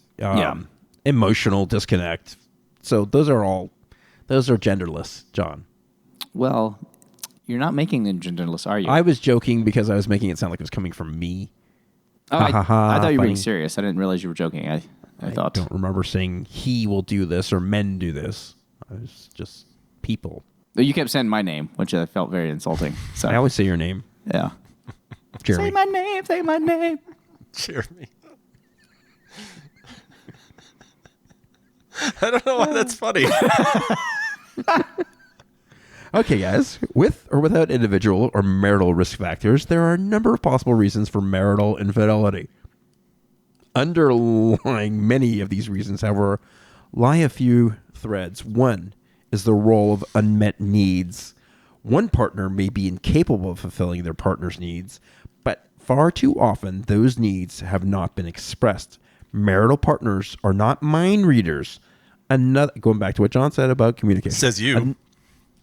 emotional disconnect. So those are genderless, John. Well, you're not making them genderless, are you? I was joking because I was making it sound like it was coming from me. Oh, I thought you were funny. being serious. I didn't realize you were joking. I thought. don't remember saying he will do this or men do this. I was just people. You kept saying my name, which I felt very insulting. So I always say your name, yeah. Jeremy. Say my name. Say my name. Jeremy. I don't know why that's funny. Okay, guys. With or without individual or marital risk factors, there are a number of possible reasons for marital infidelity. Underlying many of these reasons, however, lie a few threads. One is the role of unmet needs. One partner may be incapable of fulfilling their partner's needs, but far too often those needs have not been expressed. Marital partners are not mind readers. Another, going back to what John said about communication. Says you.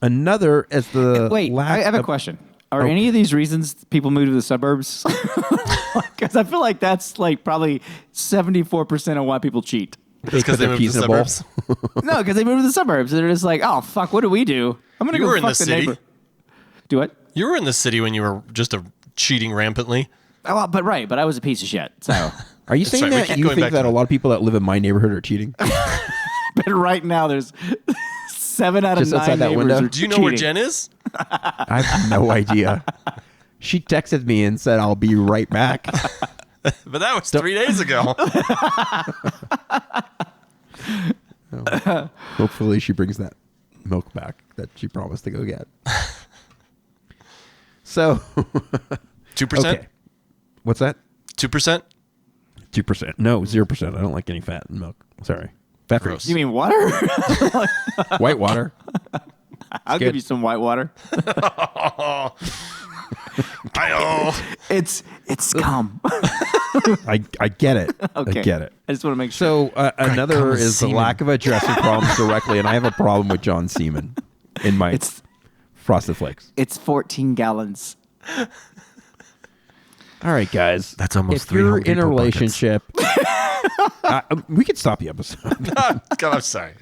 Another is the Wait, lack I have a of- question. Are any of these reasons people move to the suburbs? Because I feel like that's like probably 74% of why people cheat. It's because they their moved to peas the in a bowl. suburbs. No, because they move to the suburbs. They're just like, oh, fuck, what do we do? I'm going to You go were in fuck the the city. neighbor. Do what? You were in the city when you were just cheating rampantly. Oh, well, but I was a piece of shit. So, Are you saying right, we that keep you going think back that to a it. lot of people that live in my neighborhood are cheating? but right now there's 7 out of Just 9 outside that neighbors window? are Do you know where cheating. Jen is? I have no idea. She texted me and said, I'll be right back. But that was 3 days ago. Hopefully she brings that milk back that she promised to go get. So, 2%? okay. What's that? 2%? 2%. No, 0%. I don't like any fat in milk. Sorry. Fat free. Gross. You mean water? White water. I'll good. give you some white water. It's scum. I get it. Okay. I get it. I just want to make sure. So another come is the semen. lack of addressing problems directly, and I have a problem with John Seaman in my It's Frosted Flakes. it's 14 gallons. All right, guys. That's almost if 3 you're Home in a Depot buckets. relationship, we could stop the episode. I'm sorry.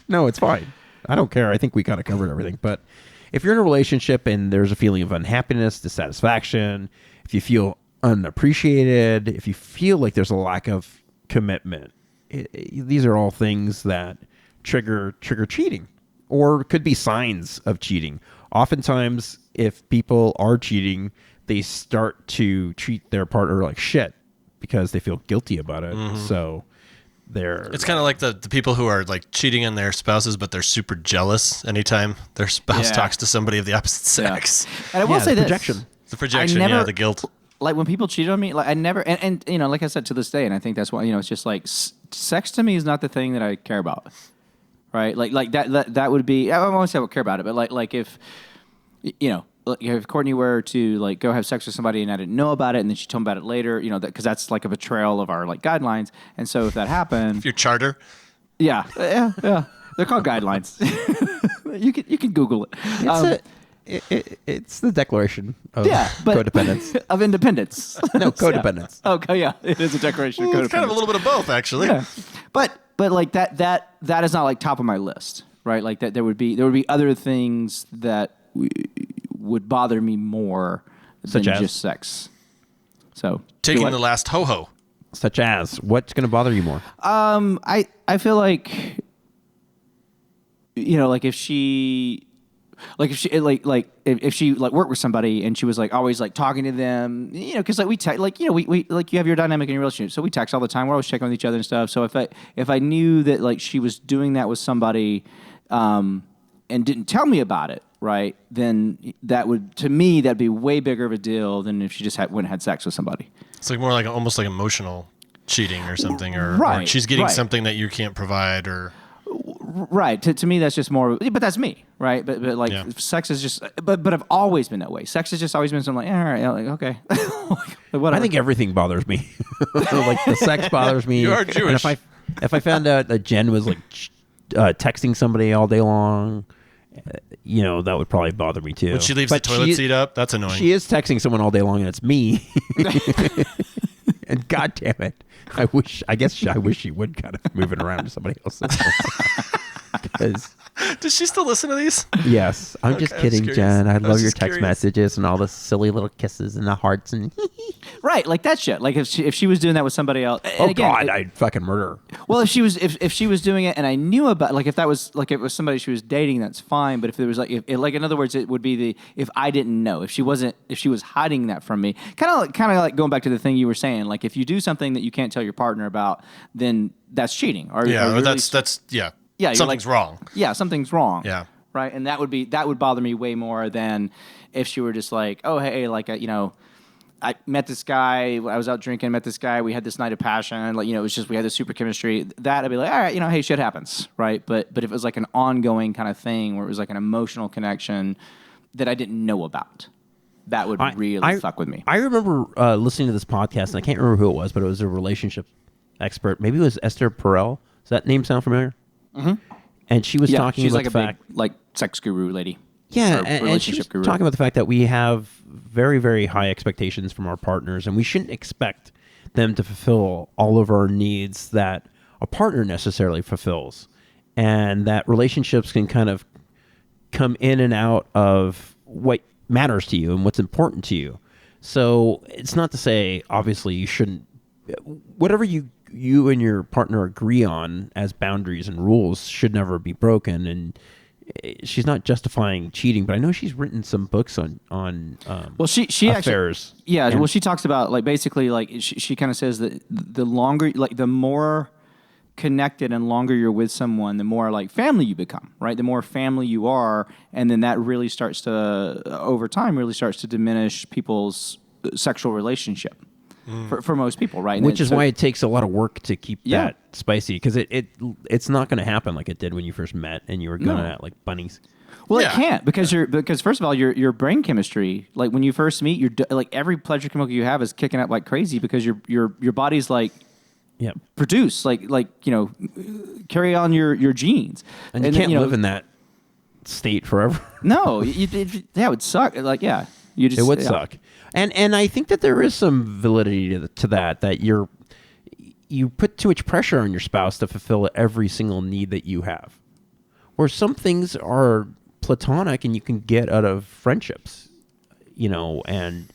No, it's fine. I don't care. I think we kind of covered everything. But if you're in a relationship and there's a feeling of unhappiness, dissatisfaction, if you feel unappreciated, if you feel like there's a lack of commitment, these are all things that trigger cheating, or could be signs of cheating. Oftentimes, if people are cheating, they start to treat their partner like shit because they feel guilty about it. So they're It's kind of like the people who are like cheating on their spouses, but they're super jealous anytime their spouse Yeah. talks to somebody of the opposite sex. And I will Yeah, say the this. projection. The projection, I never- the guilt. Like when people cheat on me, like I never, and you know, like I said to this day, and I think that's why, you know, it's just like sex to me is not the thing that I care about, right? Like that would be, I won't say I would care about it, but like if, you know, like if Courtney were to like go have sex with somebody and I didn't know about it, and then she told me about it later, you know, that because that's like a betrayal of our like guidelines, and so if that happened, Your charter. yeah, they're called guidelines. you can Google it. It's the Declaration of Yeah, but Codependence. of independence. No, codependence. Yeah. Okay, yeah, it is a declaration of It's codependence. kind of a little bit of both, actually. Yeah, but like that is not like top of my list, right? Like that there would be other things that would bother me more than Such as? just sex. So Taking do the what? last ho-ho. Such as, what's going to bother you more? I feel like, you know, like if she if she worked with somebody and she was like always like talking to them, you know, because like we like, you know, we like you have your dynamic in your relationship, so we text all the time. We're always checking with each other and stuff. So if I knew that like she was doing that with somebody, and didn't tell me about it, right, then that would, to me, that'd be way bigger of a deal than if she just went and had sex with somebody. It's like more like almost like emotional cheating or something, or Right, she's getting right. something that you can't provide, or Right. To me, that's just more. But that's me, right? But like, Yeah. sex is just. But I've always been that way. Sex has just always been something like, all right, like okay, like, whatever. I think everything bothers me. Like the sex bothers me. You are And Jewish. if I found out that Jen was like texting somebody all day long, you know, that would probably bother me too. when she leaves But the toilet seat up, that's annoying. She is texting someone all day long, and it's me. And God damn it, I wish she would kind of move it around to somebody else. Because Does she still listen to these? yes, I'm just Okay, I was kidding, curious. Jen. I I was love your just text curious. messages and all the silly little kisses and the hearts and. Right, like that shit. Like if she was doing that with somebody else. And Oh again, God, I'd fucking murder her. well, if she was doing it and I knew about, like, if that was like, if it was somebody she was dating, that's fine. But if there was like, like, in other words, it would be if I didn't know, if she was hiding that from me, kind of like going back to the thing you were saying, like, if you do something that you can't tell your partner about, then that's cheating. Or Yeah, or or really- that's yeah, you're something's like, wrong. Yeah, something's wrong. Yeah. Right, and that would bother me way more than if she were just like, oh, hey, like, I met this guy. I was out drinking. Met this guy. We had this night of passion. Like, it was just, we had this super chemistry. That I'd be like, all right, hey, shit happens, right? But if it was like an ongoing kind of thing where it was like an emotional connection that I didn't know about, that would really fuck with me. I remember listening to this podcast, and I can't remember who it was, but it was a relationship expert. Maybe it was Esther Perel. Does that name sound familiar? Mm-hmm. And she was talking she's about like the a fact, big, like, sex guru lady. yeah, Or and she relationship was guru. talking about the fact that we have very, very high expectations from our partners, and we shouldn't expect them to fulfill all of our needs that a partner necessarily fulfills, and that relationships can kind of come in and out of what matters to you and what's important to you. So it's not to say, obviously, you shouldn't, whatever you and your partner agree on as boundaries and rules should never be broken. And she's not justifying cheating, but I know she's written some books on Well, she affairs. actually, yeah. And- Well, she talks about, like, basically, like, she kind of says that the longer, like, the more connected and longer you're with someone, the more like family you become, right? The more family you are, and then that really starts to, over time, really starts to diminish people's sexual relationship for most people, right? And which is so- why it takes a lot of work to keep Yeah. that spicy, because it's not going to happen like it did when you first met and you were going at like bunnies. Well, Yeah. it can't because first of all, your brain chemistry, like when you first meet, like every pleasure chemical you have is kicking up like crazy because your body's like Yeah, produce carry on your genes, and you then, can't live in that state forever. No, that would suck. Like, yeah, you just It would yeah. suck. And I think that there is some validity to that you put too much pressure on your spouse to fulfill every single need that you have. Where some things are platonic and you can get out of friendships, and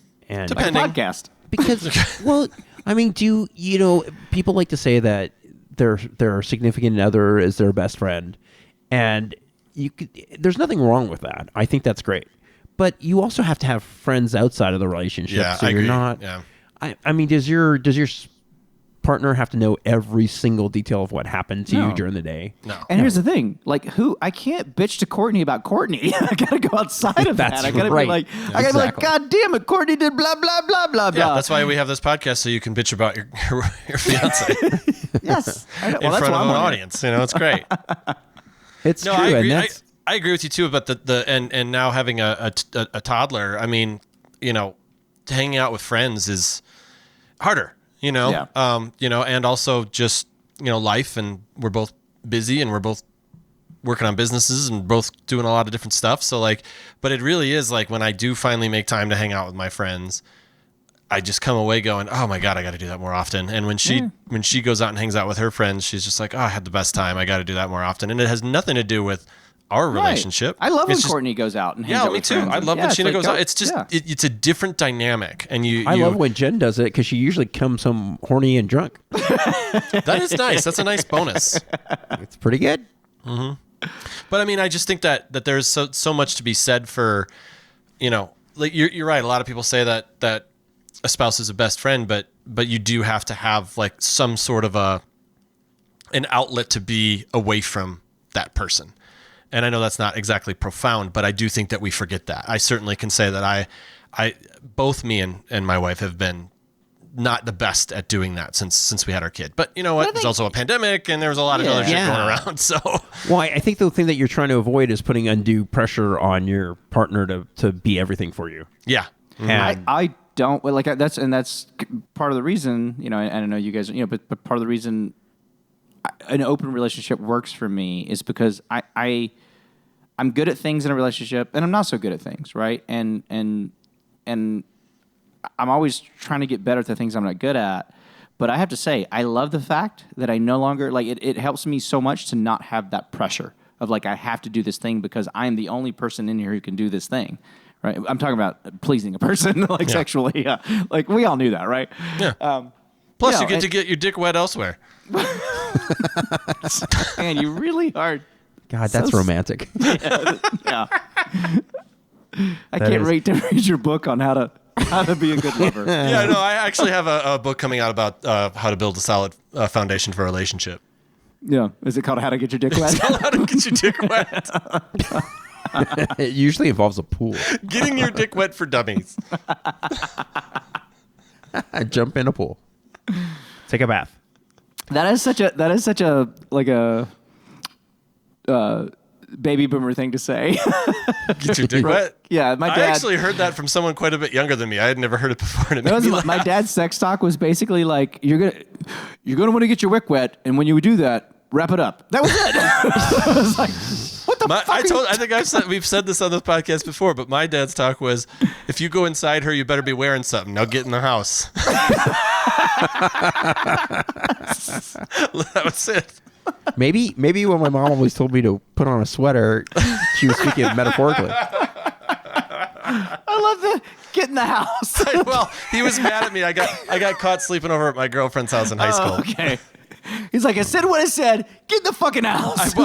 Depending. podcast. because well, I mean, people like to say that their significant other is their best friend, and there's nothing wrong with that. I think that's great. But you also have to have friends outside of the relationship. Yeah, so I you're agree. not. Yeah. I mean, does your partner have to know every single detail of what happened to you No. during the day? No. And here's the thing, like, I can't bitch to Courtney about Courtney. I gotta go outside of That's that. I gotta right. be like, I gotta be like, Exactly. God damn it, Courtney did blah blah blah blah blah. Yeah, that's why we have this podcast, so you can bitch about your fiance Yes, I know. in Well, that's front why of I'm an on here. audience. It's great. It's No, true, I agree. and that's I agree with you too about and now having a toddler. I mean, hanging out with friends is harder. Yeah. And also just life, and we're both busy, and we're both working on businesses and both doing a lot of different stuff. So but it really is like when I do finally make time to hang out with my friends, I just come away going, oh my God, I got to do that more often. And when she goes out and hangs out with her friends, she's just like, oh, I had the best time. I got to do that more often. And it has nothing to do with our relationship. I love when It's just- Courtney goes out and hangs Yeah, out me with too. friends. I love when it's Sheena like, goes go- out. It's just yeah. it's a different dynamic, and I love when Jen does it because she usually comes home horny and drunk. that is nice. That's a nice bonus. It's pretty good. But I mean, I just think that there's so much to be said for, like you're right. A lot of people say that a spouse is a best friend, but you do have to have like some sort of an outlet to be away from that person. And I know that's not exactly profound, but I do think that we forget that. I certainly can say that I both me and my wife have been not the best at doing that since we had our kid. But you know what? There's also a pandemic, and there was a lot of other shit Yeah. going around. So Well, I think the thing that you're trying to avoid is putting undue pressure on your partner to be everything for you. yeah. And I don't like that's part of the reason, I don't know you guys, but part of the reason an open relationship works for me is because I'm good at things in a relationship and I'm not so good at things, right? And I'm always trying to get better at the things I'm not good at. But I have to say, I love the fact that I no longer it helps me so much to not have that pressure of like, I have to do this thing because I'm the only person in here who can do this thing. Right. I'm talking about pleasing a person like sexually. Yeah. Like we all knew that. Right. Yeah. Plus you get to get your dick wet elsewhere. Man, you really are. God, that's romantic. Yeah. I can't wait to read your book on how to be a good lover. Yeah, no, I actually have a book coming out about how to build a solid foundation for a relationship. Yeah. Is it called How to Get Your Dick Wet? It's called How to Get Your Dick Wet. It usually involves a pool. Getting your dick wet for dummies. Jump in a pool. Take a bath. That is such a like a baby boomer thing to say. Get your dick wet? Yeah, my dad. I actually heard that from someone quite a bit younger than me. I had never heard it before. And it made me laugh. My dad's sex talk was basically like, you're gonna want to get your wick wet, and when you do that, wrap it up. That was it. I was like, what the fuck? I think we've said this on this podcast before, but my dad's talk was, if you go inside her, you better be wearing something. Now get in the house. That was it. Maybe when my mom always told me to put on a sweater, she was speaking metaphorically. I love the get in the house. Well, he was mad at me. I got caught sleeping over at my girlfriend's house in high school. Okay. He's like, I said what I said. Get in the fucking house.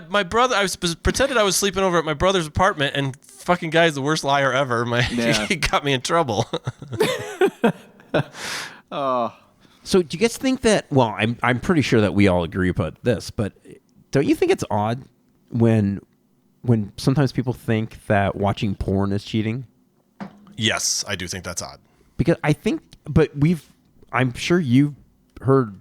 My brother, pretended I was sleeping over at my brother's apartment, and fucking guy's the worst liar ever. He got me in trouble. So do you guys think that? Well, I'm pretty sure that we all agree about this, but don't you think it's odd when sometimes people think that watching porn is cheating? Yes, I do think that's odd. Because I think, but I'm sure you've heard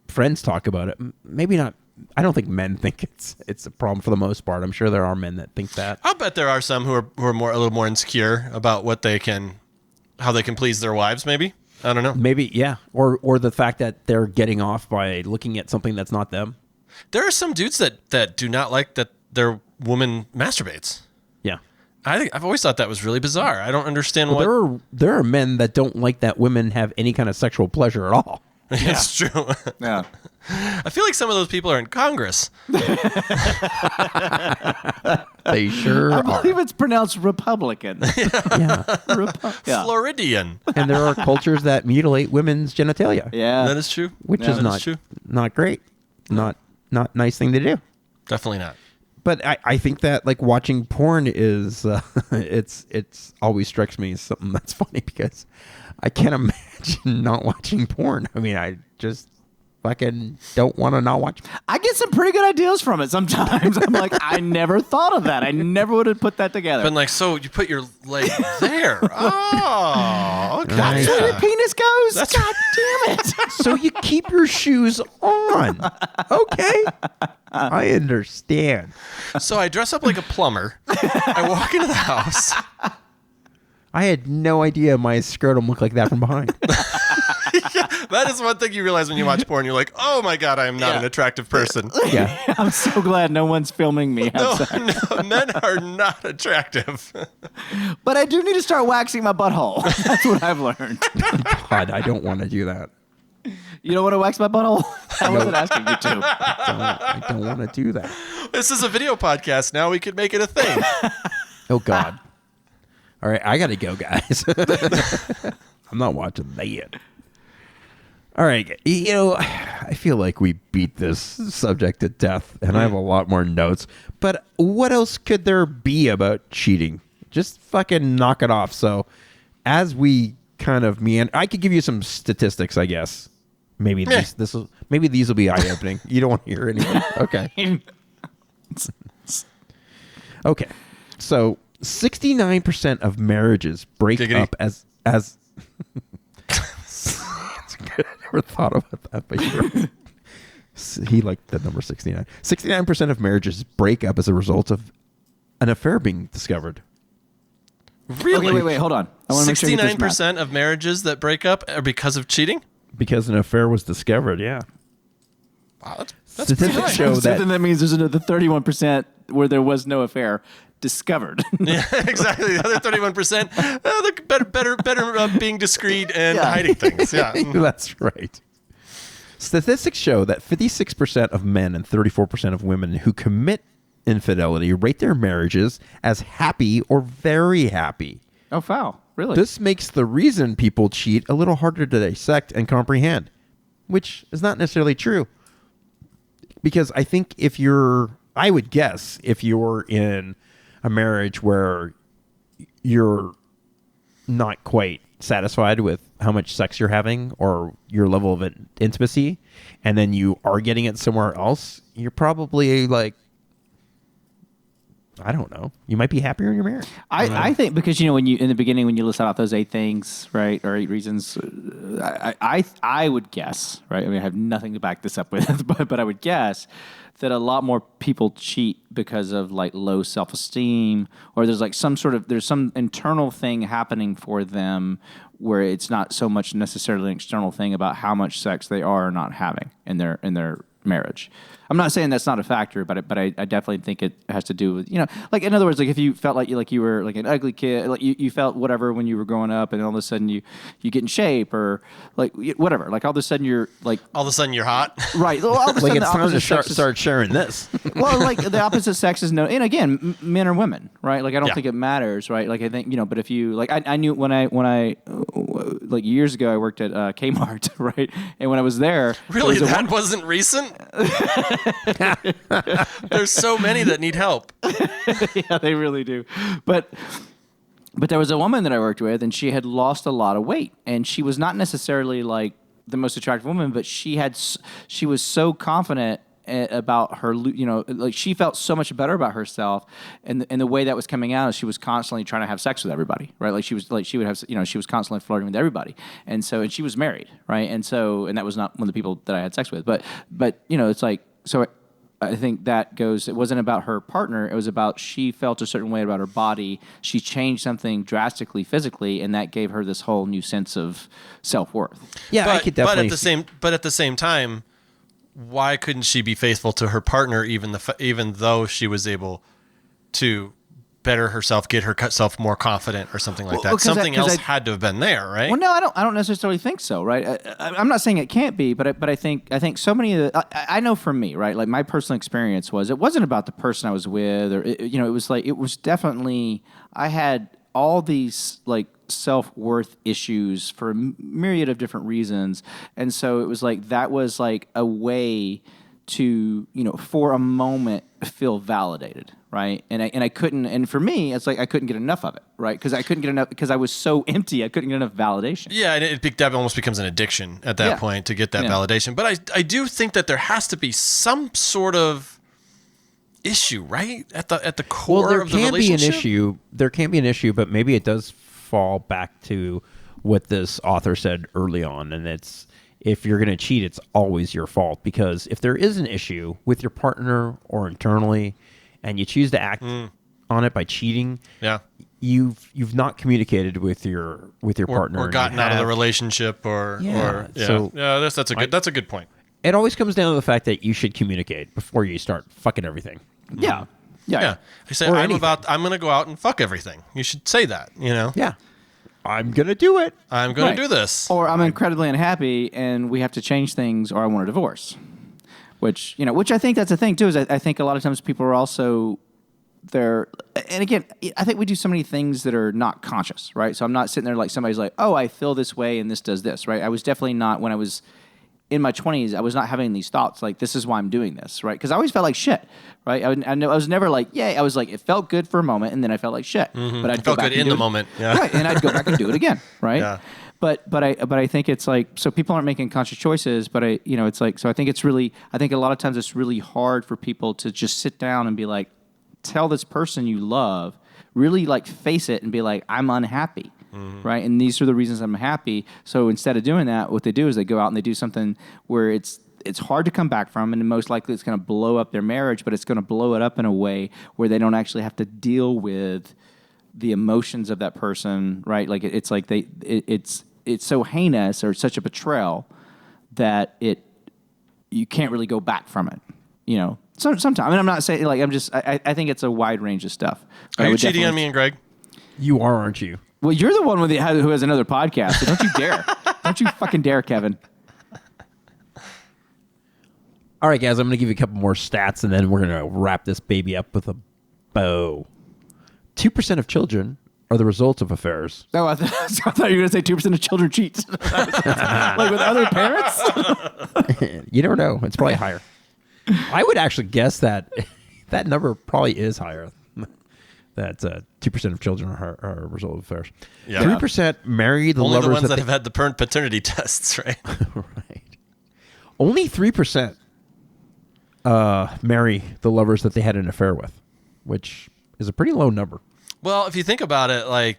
friends talk about it. Maybe not. I don't think men think it's a problem for the most part. I'm sure there are men that think that. I'll bet there are some who are a little more insecure about how they can please their wives. Maybe. I don't know. Maybe, yeah. Or the fact that they're getting off by looking at something that's not them. There are some dudes that do not like that their woman masturbates. Yeah. I've always thought that was really bizarre. I don't understand why. There are men that don't like that women have any kind of sexual pleasure at all. It's true. Yeah. I feel like some of those people are in Congress. They sure I believe it's pronounced Republican. Yeah. Yeah. Floridian. And there are cultures that mutilate women's genitalia. Yeah. That is true. Which is not great. Not nice thing to do. Definitely not. But I think that like watching porn is it's always strikes me as something that's funny because I can't imagine not watching porn. I mean, I just fucking don't want to not watch. I get some pretty good ideas from it sometimes. I'm like, I never thought of that. I never would have put that together. Been like, so you put your leg there. Oh, okay. That's where your penis goes? That's- God damn it. So you keep your shoes on. Okay. I understand. So I dress up like a plumber. I walk into the house. I had no idea my scrotum looked like that from behind. That is one thing you realize when you watch porn. You're like, oh my God, I am not an attractive person. Yeah. I'm so glad no one's filming me. No, men are not attractive. But I do need to start waxing my butthole. That's what I've learned. God, I don't want to do that. You don't want to wax my butthole? I wasn't asking you to. I don't want to do that. This is a video podcast. Now we could make it a thing. Oh, God. All right, I got to go, guys. I'm not watching that yet. All right, I feel like we beat this subject to death, and I have a lot more notes. But what else could there be about cheating? Just fucking knock it off. So as we kind of I could give you some statistics, I guess. Maybe maybe these will be eye-opening. You don't want to hear anything. Okay. Okay. So 69% of marriages break up as I never thought about that, but he liked the number 69. 69% of marriages break up as a result of an affair being discovered. Really? Okay, wait, hold on. I want to make sure 69% of marriages that break up are because of cheating? Because an affair was discovered, yeah. Wow, that's Statistics show that. Then that means there's another 31% where there was no affair discovered. Yeah, exactly. The other 31%, they're better being discreet and hiding things. Yeah. That's right. Statistics show that 56% of men and 34% of women who commit infidelity rate their marriages as happy or very happy. Oh, foul. Really? This makes the reason people cheat a little harder to dissect and comprehend, which is not necessarily true. Because I think I would guess if you're in a marriage where you're not quite satisfied with how much sex you're having or your level of intimacy, and then you are getting it somewhere else, you're probably like, I don't know. You might be happier in your marriage. I think because when you in the beginning when you list out those 8 things, right, or 8 reasons, I would guess, right. I mean, I have nothing to back this up with, but I would guess that a lot more people cheat because of like low self-esteem, or there's like there's some internal thing happening for them where it's not so much necessarily an external thing about how much sex they are or not having in their marriage. I'm not saying that's not a factor, but I definitely think it has to do with, like, in other words, like if you felt like you were like an ugly kid, like you felt whatever when you were growing up, and all of a sudden you get in shape, or like whatever, like all of a sudden you're like, all of a sudden you're hot. Right. Well, all of a sudden like it's time to start sharing this. Well, like the opposite sex is and again, men or women, right? Like I don't think it matters, right? Like I think, but if you, like I knew when I like years ago, I worked at Kmart, right? And when I was there. Really? That wasn't recent? There's so many that need help. Yeah, they really do. But there was a woman that I worked with, and she had lost a lot of weight, and she was not necessarily like the most attractive woman, but she was so confident about her, like she felt so much better about herself, and the way that was coming out is she was constantly trying to have sex with everybody, right? Like she would have, she was constantly flirting with everybody, and she was married, right? And that was not one of the people that I had sex with, but it's like, so I think that goes, it wasn't about her partner, it was about she felt a certain way about her body, she changed something drastically physically, and that gave her this whole new sense of self-worth. Yeah, I could definitely. But at the same time, why couldn't she be faithful to her partner even though she was able to better herself, get herself more confident or something like that? Something else had to have been there, right? Well, no, I don't necessarily think so, right? I'm not saying it can't be, but I think so many of I know for me, right? Like my personal experience was, it wasn't about the person I was with, or it was like, it was definitely, I had all these like self-worth issues for a myriad of different reasons, and so it was like that was like a way to for a moment feel validated, right? And I couldn't, and for me it's like I couldn't get enough of it, right? Because I couldn't get enough, because I was so empty, I couldn't get enough validation. Yeah, and that almost becomes an addiction at that point to get that validation. But I do think that there has to be some sort of issue, right, at the core of the relationship. There can be an issue, but maybe it does fall back to what this author said early on, and it's, if you're going to cheat, it's always your fault. Because if there is an issue with your partner or internally, and you choose to act on it by cheating, you've not communicated with your partner, or gotten out of the relationship, that's a good point. It always comes down to the fact that you should communicate before you start fucking everything. Yeah. I say, I'm going to go out and fuck everything. You should say that, Yeah. I'm going to do it. I'm going to do this. Or I'm incredibly unhappy and we have to change things, or I want a divorce. Which I think that's the thing too, is I think a lot of times people are also there, and again, I think we do so many things that are not conscious, right? So I'm not sitting there like somebody's like, oh, I feel this way and this does this, right? I was definitely not, when I was in my 20s, I was not having these thoughts like, this is why I'm doing this, right? Because I always felt like shit, right? I was never like, yay. I was like, it felt good for a moment, and then I felt like shit. Mm-hmm. But I'd go felt back good in the moment, right? And I'd go back and do it again, right? Yeah. But I think it's like, so people aren't making conscious choices, but it's like, so I think a lot of times it's really hard for people to just sit down and be like, tell this person you love, really like face it and be like, I'm unhappy. Mm-hmm. Right, and these are the reasons I'm happy. So instead of doing that, what they do is they go out and they do something where it's hard to come back from, and most likely it's going to blow up their marriage, but it's going to blow it up in a way where they don't actually have to deal with the emotions of that person. Right, like it's like it's so heinous or such a betrayal that you can't really go back from it. Sometimes. I mean, I'm not saying like I think it's a wide range of stuff. Are you cheating on me and Greg? You are, aren't you? Well, you're the one who has another podcast, so don't you dare. Don't you fucking dare, Kevin. All right, guys, I'm going to give you a couple more stats, and then we're going to wrap this baby up with a bow. 2% of children are the result of affairs. No, I thought you were going to say 2% of children cheat. Like with other parents? You never know. It's probably higher. I would actually guess that that number probably is higher. That 2% of children are a result of affairs. Yeah. 3% marry the Only lovers the ones that they- have had the paternity tests, right? Right. Only 3% marry the lovers that they had an affair with, which is a pretty low number. Well, if you think about it, like,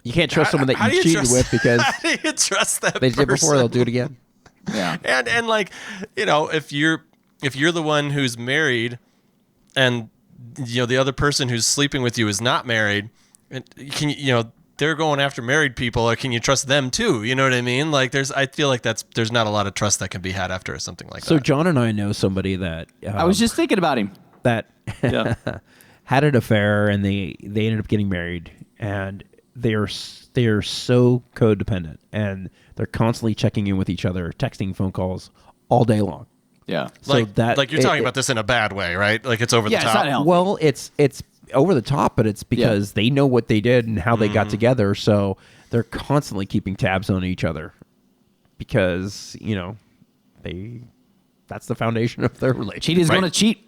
You can't trust someone that how do you cheated trust- with because how do you trust that they did it before, person? they'll do it again. Yeah. And like, you know, if you're the one who's married, and you know the other person who's sleeping with you is not married, and they're going after married people, or can you trust them too? You know what I mean? Like, I feel like there's not a lot of trust that can be had after something like So that. John and I know somebody that I was just thinking about him. that Yeah. had an affair, and they ended up getting married, and they are so codependent, and they're constantly checking in with each other, texting, phone calls all day long. Yeah. So like you're talking it- about this in a bad way, right? Like it's over Yeah, the it's top. not healthy. Well, it's over the top, but it's because they know what they did and how they got together, so they're constantly keeping tabs on each other because that's the foundation of their relationship. Cheat is Right. going to cheat.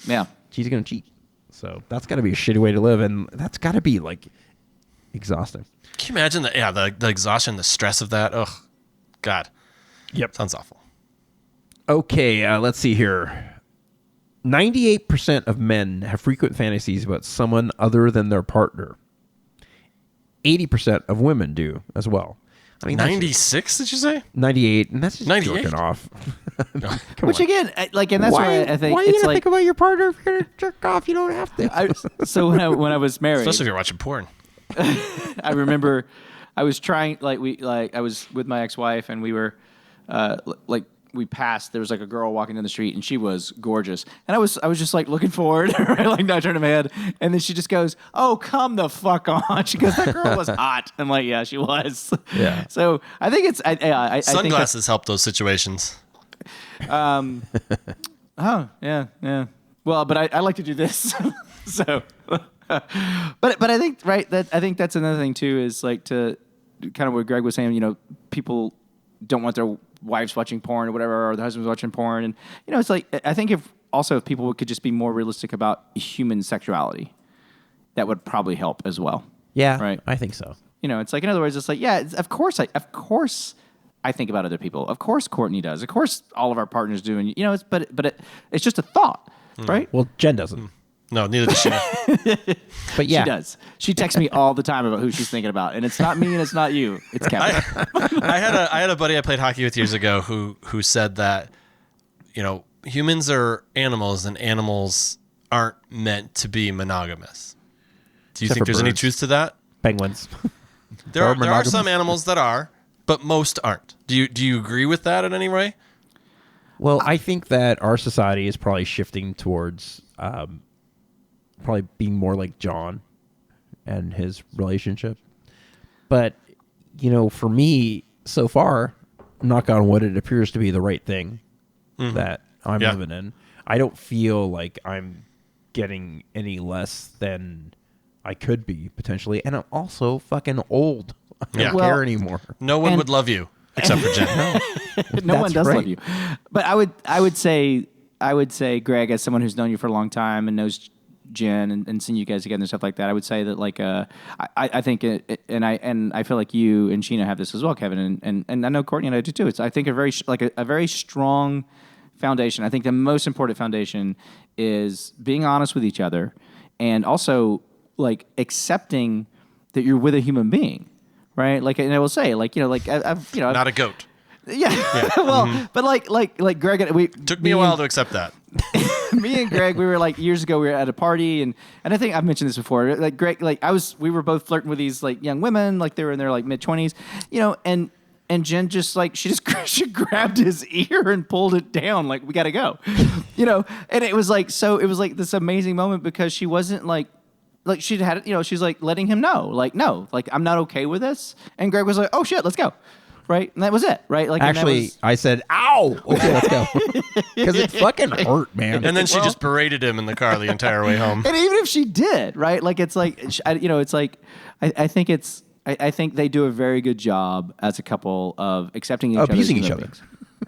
Yeah. She's gonna cheat, so that's got to be a shitty way to live, and that's got to be like exhausting. Can you imagine the exhaustion, the stress of that? Ugh, God. Yep. Sounds awful. Okay, let's see here. 98% of men have frequent fantasies about someone other than their partner. 80% of women do as well. I mean, 96, did you say? 98, and that's just 98? jerking off. Come Which on. again, and that's why I think why are you it's gonna like. think about your partner if you're gonna jerk off? You don't have to. So when I was married, Especially if you're watching porn. I remember I was trying I was with my ex-wife, and we were we passed. There was like a girl walking down the street, and she was gorgeous. And I was just like looking forward, right? Like not turning my head. And then she just goes, "Oh, come the fuck on!" She goes, "That girl was hot." I'm like, "Yeah, she was." Yeah. So I think it's I think that's- Sunglasses help those situations. Oh, yeah. Well, but I like to do this. So, but I think I think that's another thing too, is like to kind of what Greg was saying. People don't want their wives watching porn or whatever, or their husbands watching porn, and it's like I think if people could just be more realistic about human sexuality, that would probably help as well. Yeah, Right. I think so. It's like, in other words, it's like, yeah, of course I think about other people. Of course Courtney does. Of course all of our partners do. And it's just a thought, right? Well, Jen doesn't. No, neither does she. But yeah, She does. She texts me all the time about who she's thinking about, and it's not me and it's not you. It's Kevin. I had a buddy I played hockey with years ago who said that humans are animals, and animals aren't meant to be monogamous. Do you Except think for there's any birds. truth to that? penguins. There Are are monogamous? some animals that are, but most aren't. Do you agree with that in any way? Well, I think that our society is probably shifting towards probably being more like John and his relationship. But, for me, so far, knock on wood, it appears to be the right thing that I'm Yeah. living in. I don't feel like I'm getting any less than I could be, potentially. And I'm also fucking old. I don't Yeah. Well, care anymore. No one And- would love you except for Jen. No one That's does right. love you. But I would say, Greg, as someone who's known you for a long time and knows Jen and seen you guys together and stuff like that, I would say that I think and I feel like you and Sheena have this as well, Kevin, and I know Courtney and I do too. It's I think a very strong foundation. I think the most important foundation is being honest with each other, and also like accepting that you're with a human being, right? Like, and I will say, like, I've Not a goat. yeah. Well, but like Greg, Took me a while to accept that. me and Greg, we were like years ago. We were at a party, and I think I've mentioned this before. Like Greg, we were both flirting with these like young women, like they were in their like mid-20s, and Jen just like she grabbed his ear and pulled it down, like we got to go, and it was like this amazing moment because she wasn't like she'd had she's like letting him know, like no, like I'm not okay with this, and Greg was like, oh shit, let's go. right? And that was it, right? Like, and that Actually, was- I said, "Ow!" Okay, let's go. Because it fucking hurt, man. And then she just berated him in the car the entire way home. and even if she did, right? Like, it's like, it's like, I think it's, I think they do a very good job as a couple of accepting each other. Abusing each other.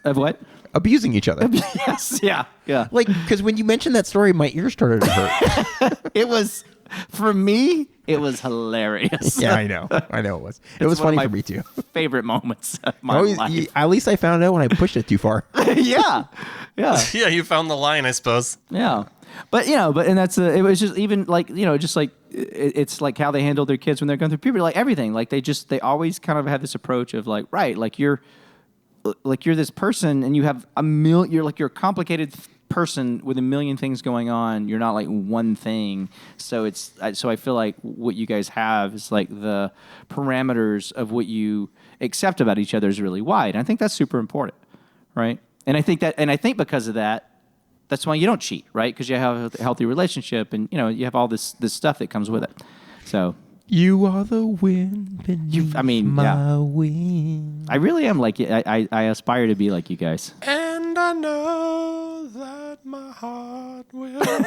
Of what? Abusing each other. Yes, yeah. Like, because when you mentioned that story, my ears started to hurt. It was, for me, it was hilarious. Yeah, I know it was. It was one of funny my for me too. Favorite moments of my Always, life. at least I found out when I pushed it too far. Yeah. Yeah, you found the line, I suppose. Yeah. But, and that's, it was just even like, just like, it's like how they handle their kids when they're going through puberty, like everything. Like they always kind of have this approach of like, right, like you're this person and you have you're a complicated person with a million things going on. You're not like one thing. So so I feel like what you guys have is like the parameters of what you accept about each other is really wide. And I think that's super important, right? And I think because of that, that's why you don't cheat, right? Because you have a healthy relationship and you have all this stuff that comes with it. So You are the wind beneath my wing. I really am like I aspire to be like you guys. And I know that my heart will go on.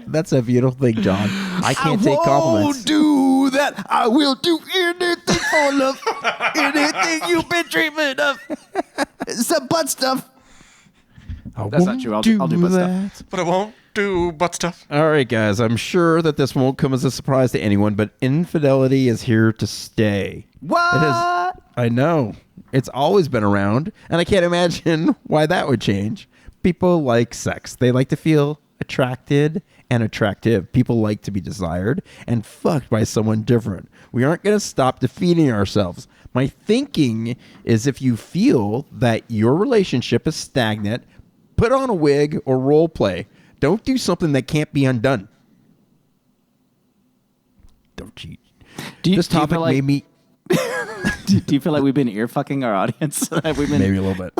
That's a beautiful thing, John. I can't take compliments. do that. I will do anything for love. Anything you've been dreaming of. Some butt stuff. That's not true. I'll do butt stuff. But I won't do butt stuff. All right, guys. I'm sure that this won't come as a surprise to anyone, but infidelity is here to stay. What? It is, I know. It's always been around, and I can't imagine why that would change. People like sex. They like to feel attracted and attractive. People like to be desired and fucked by someone different. We aren't going to stop defeating ourselves. My thinking is if you feel that your relationship is stagnant, put on a wig or role play. Don't do something that can't be undone. Don't cheat. This topic made me... Do you feel like we've been ear fucking our audience? Maybe a little bit.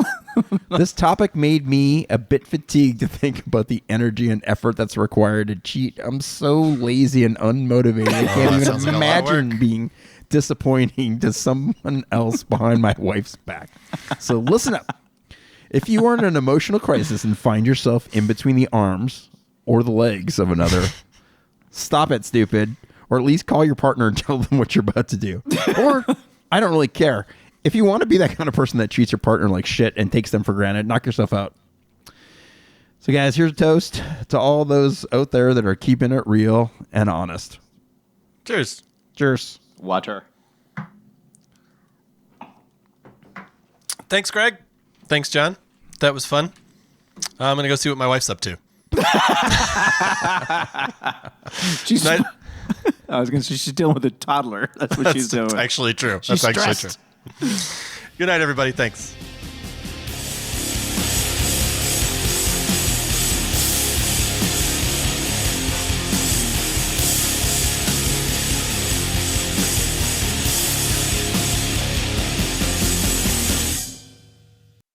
This topic made me a bit fatigued to think about the energy and effort that's required to cheat. I'm so lazy and unmotivated. I can't sounds even like a lot of imagine work. being disappointing to someone else behind my wife's back. So listen up. If you are in an emotional crisis and find yourself in between the arms or the legs of another, stop it, stupid. Or at least call your partner and tell them what you're about to do. Or, I don't really care. If you want to be that kind of person that treats your partner like shit and takes them for granted, knock yourself out. So guys, here's a toast to all those out there that are keeping it real and honest. Cheers. Cheers. Water. Thanks, Greg. Thanks, John. That was fun. I'm going to go see what my wife's up to. She's. Night- I was going to say she's dealing with a toddler. That's what she's doing. That's actually true. She's That's actually stressed. true. Good night, everybody. Thanks.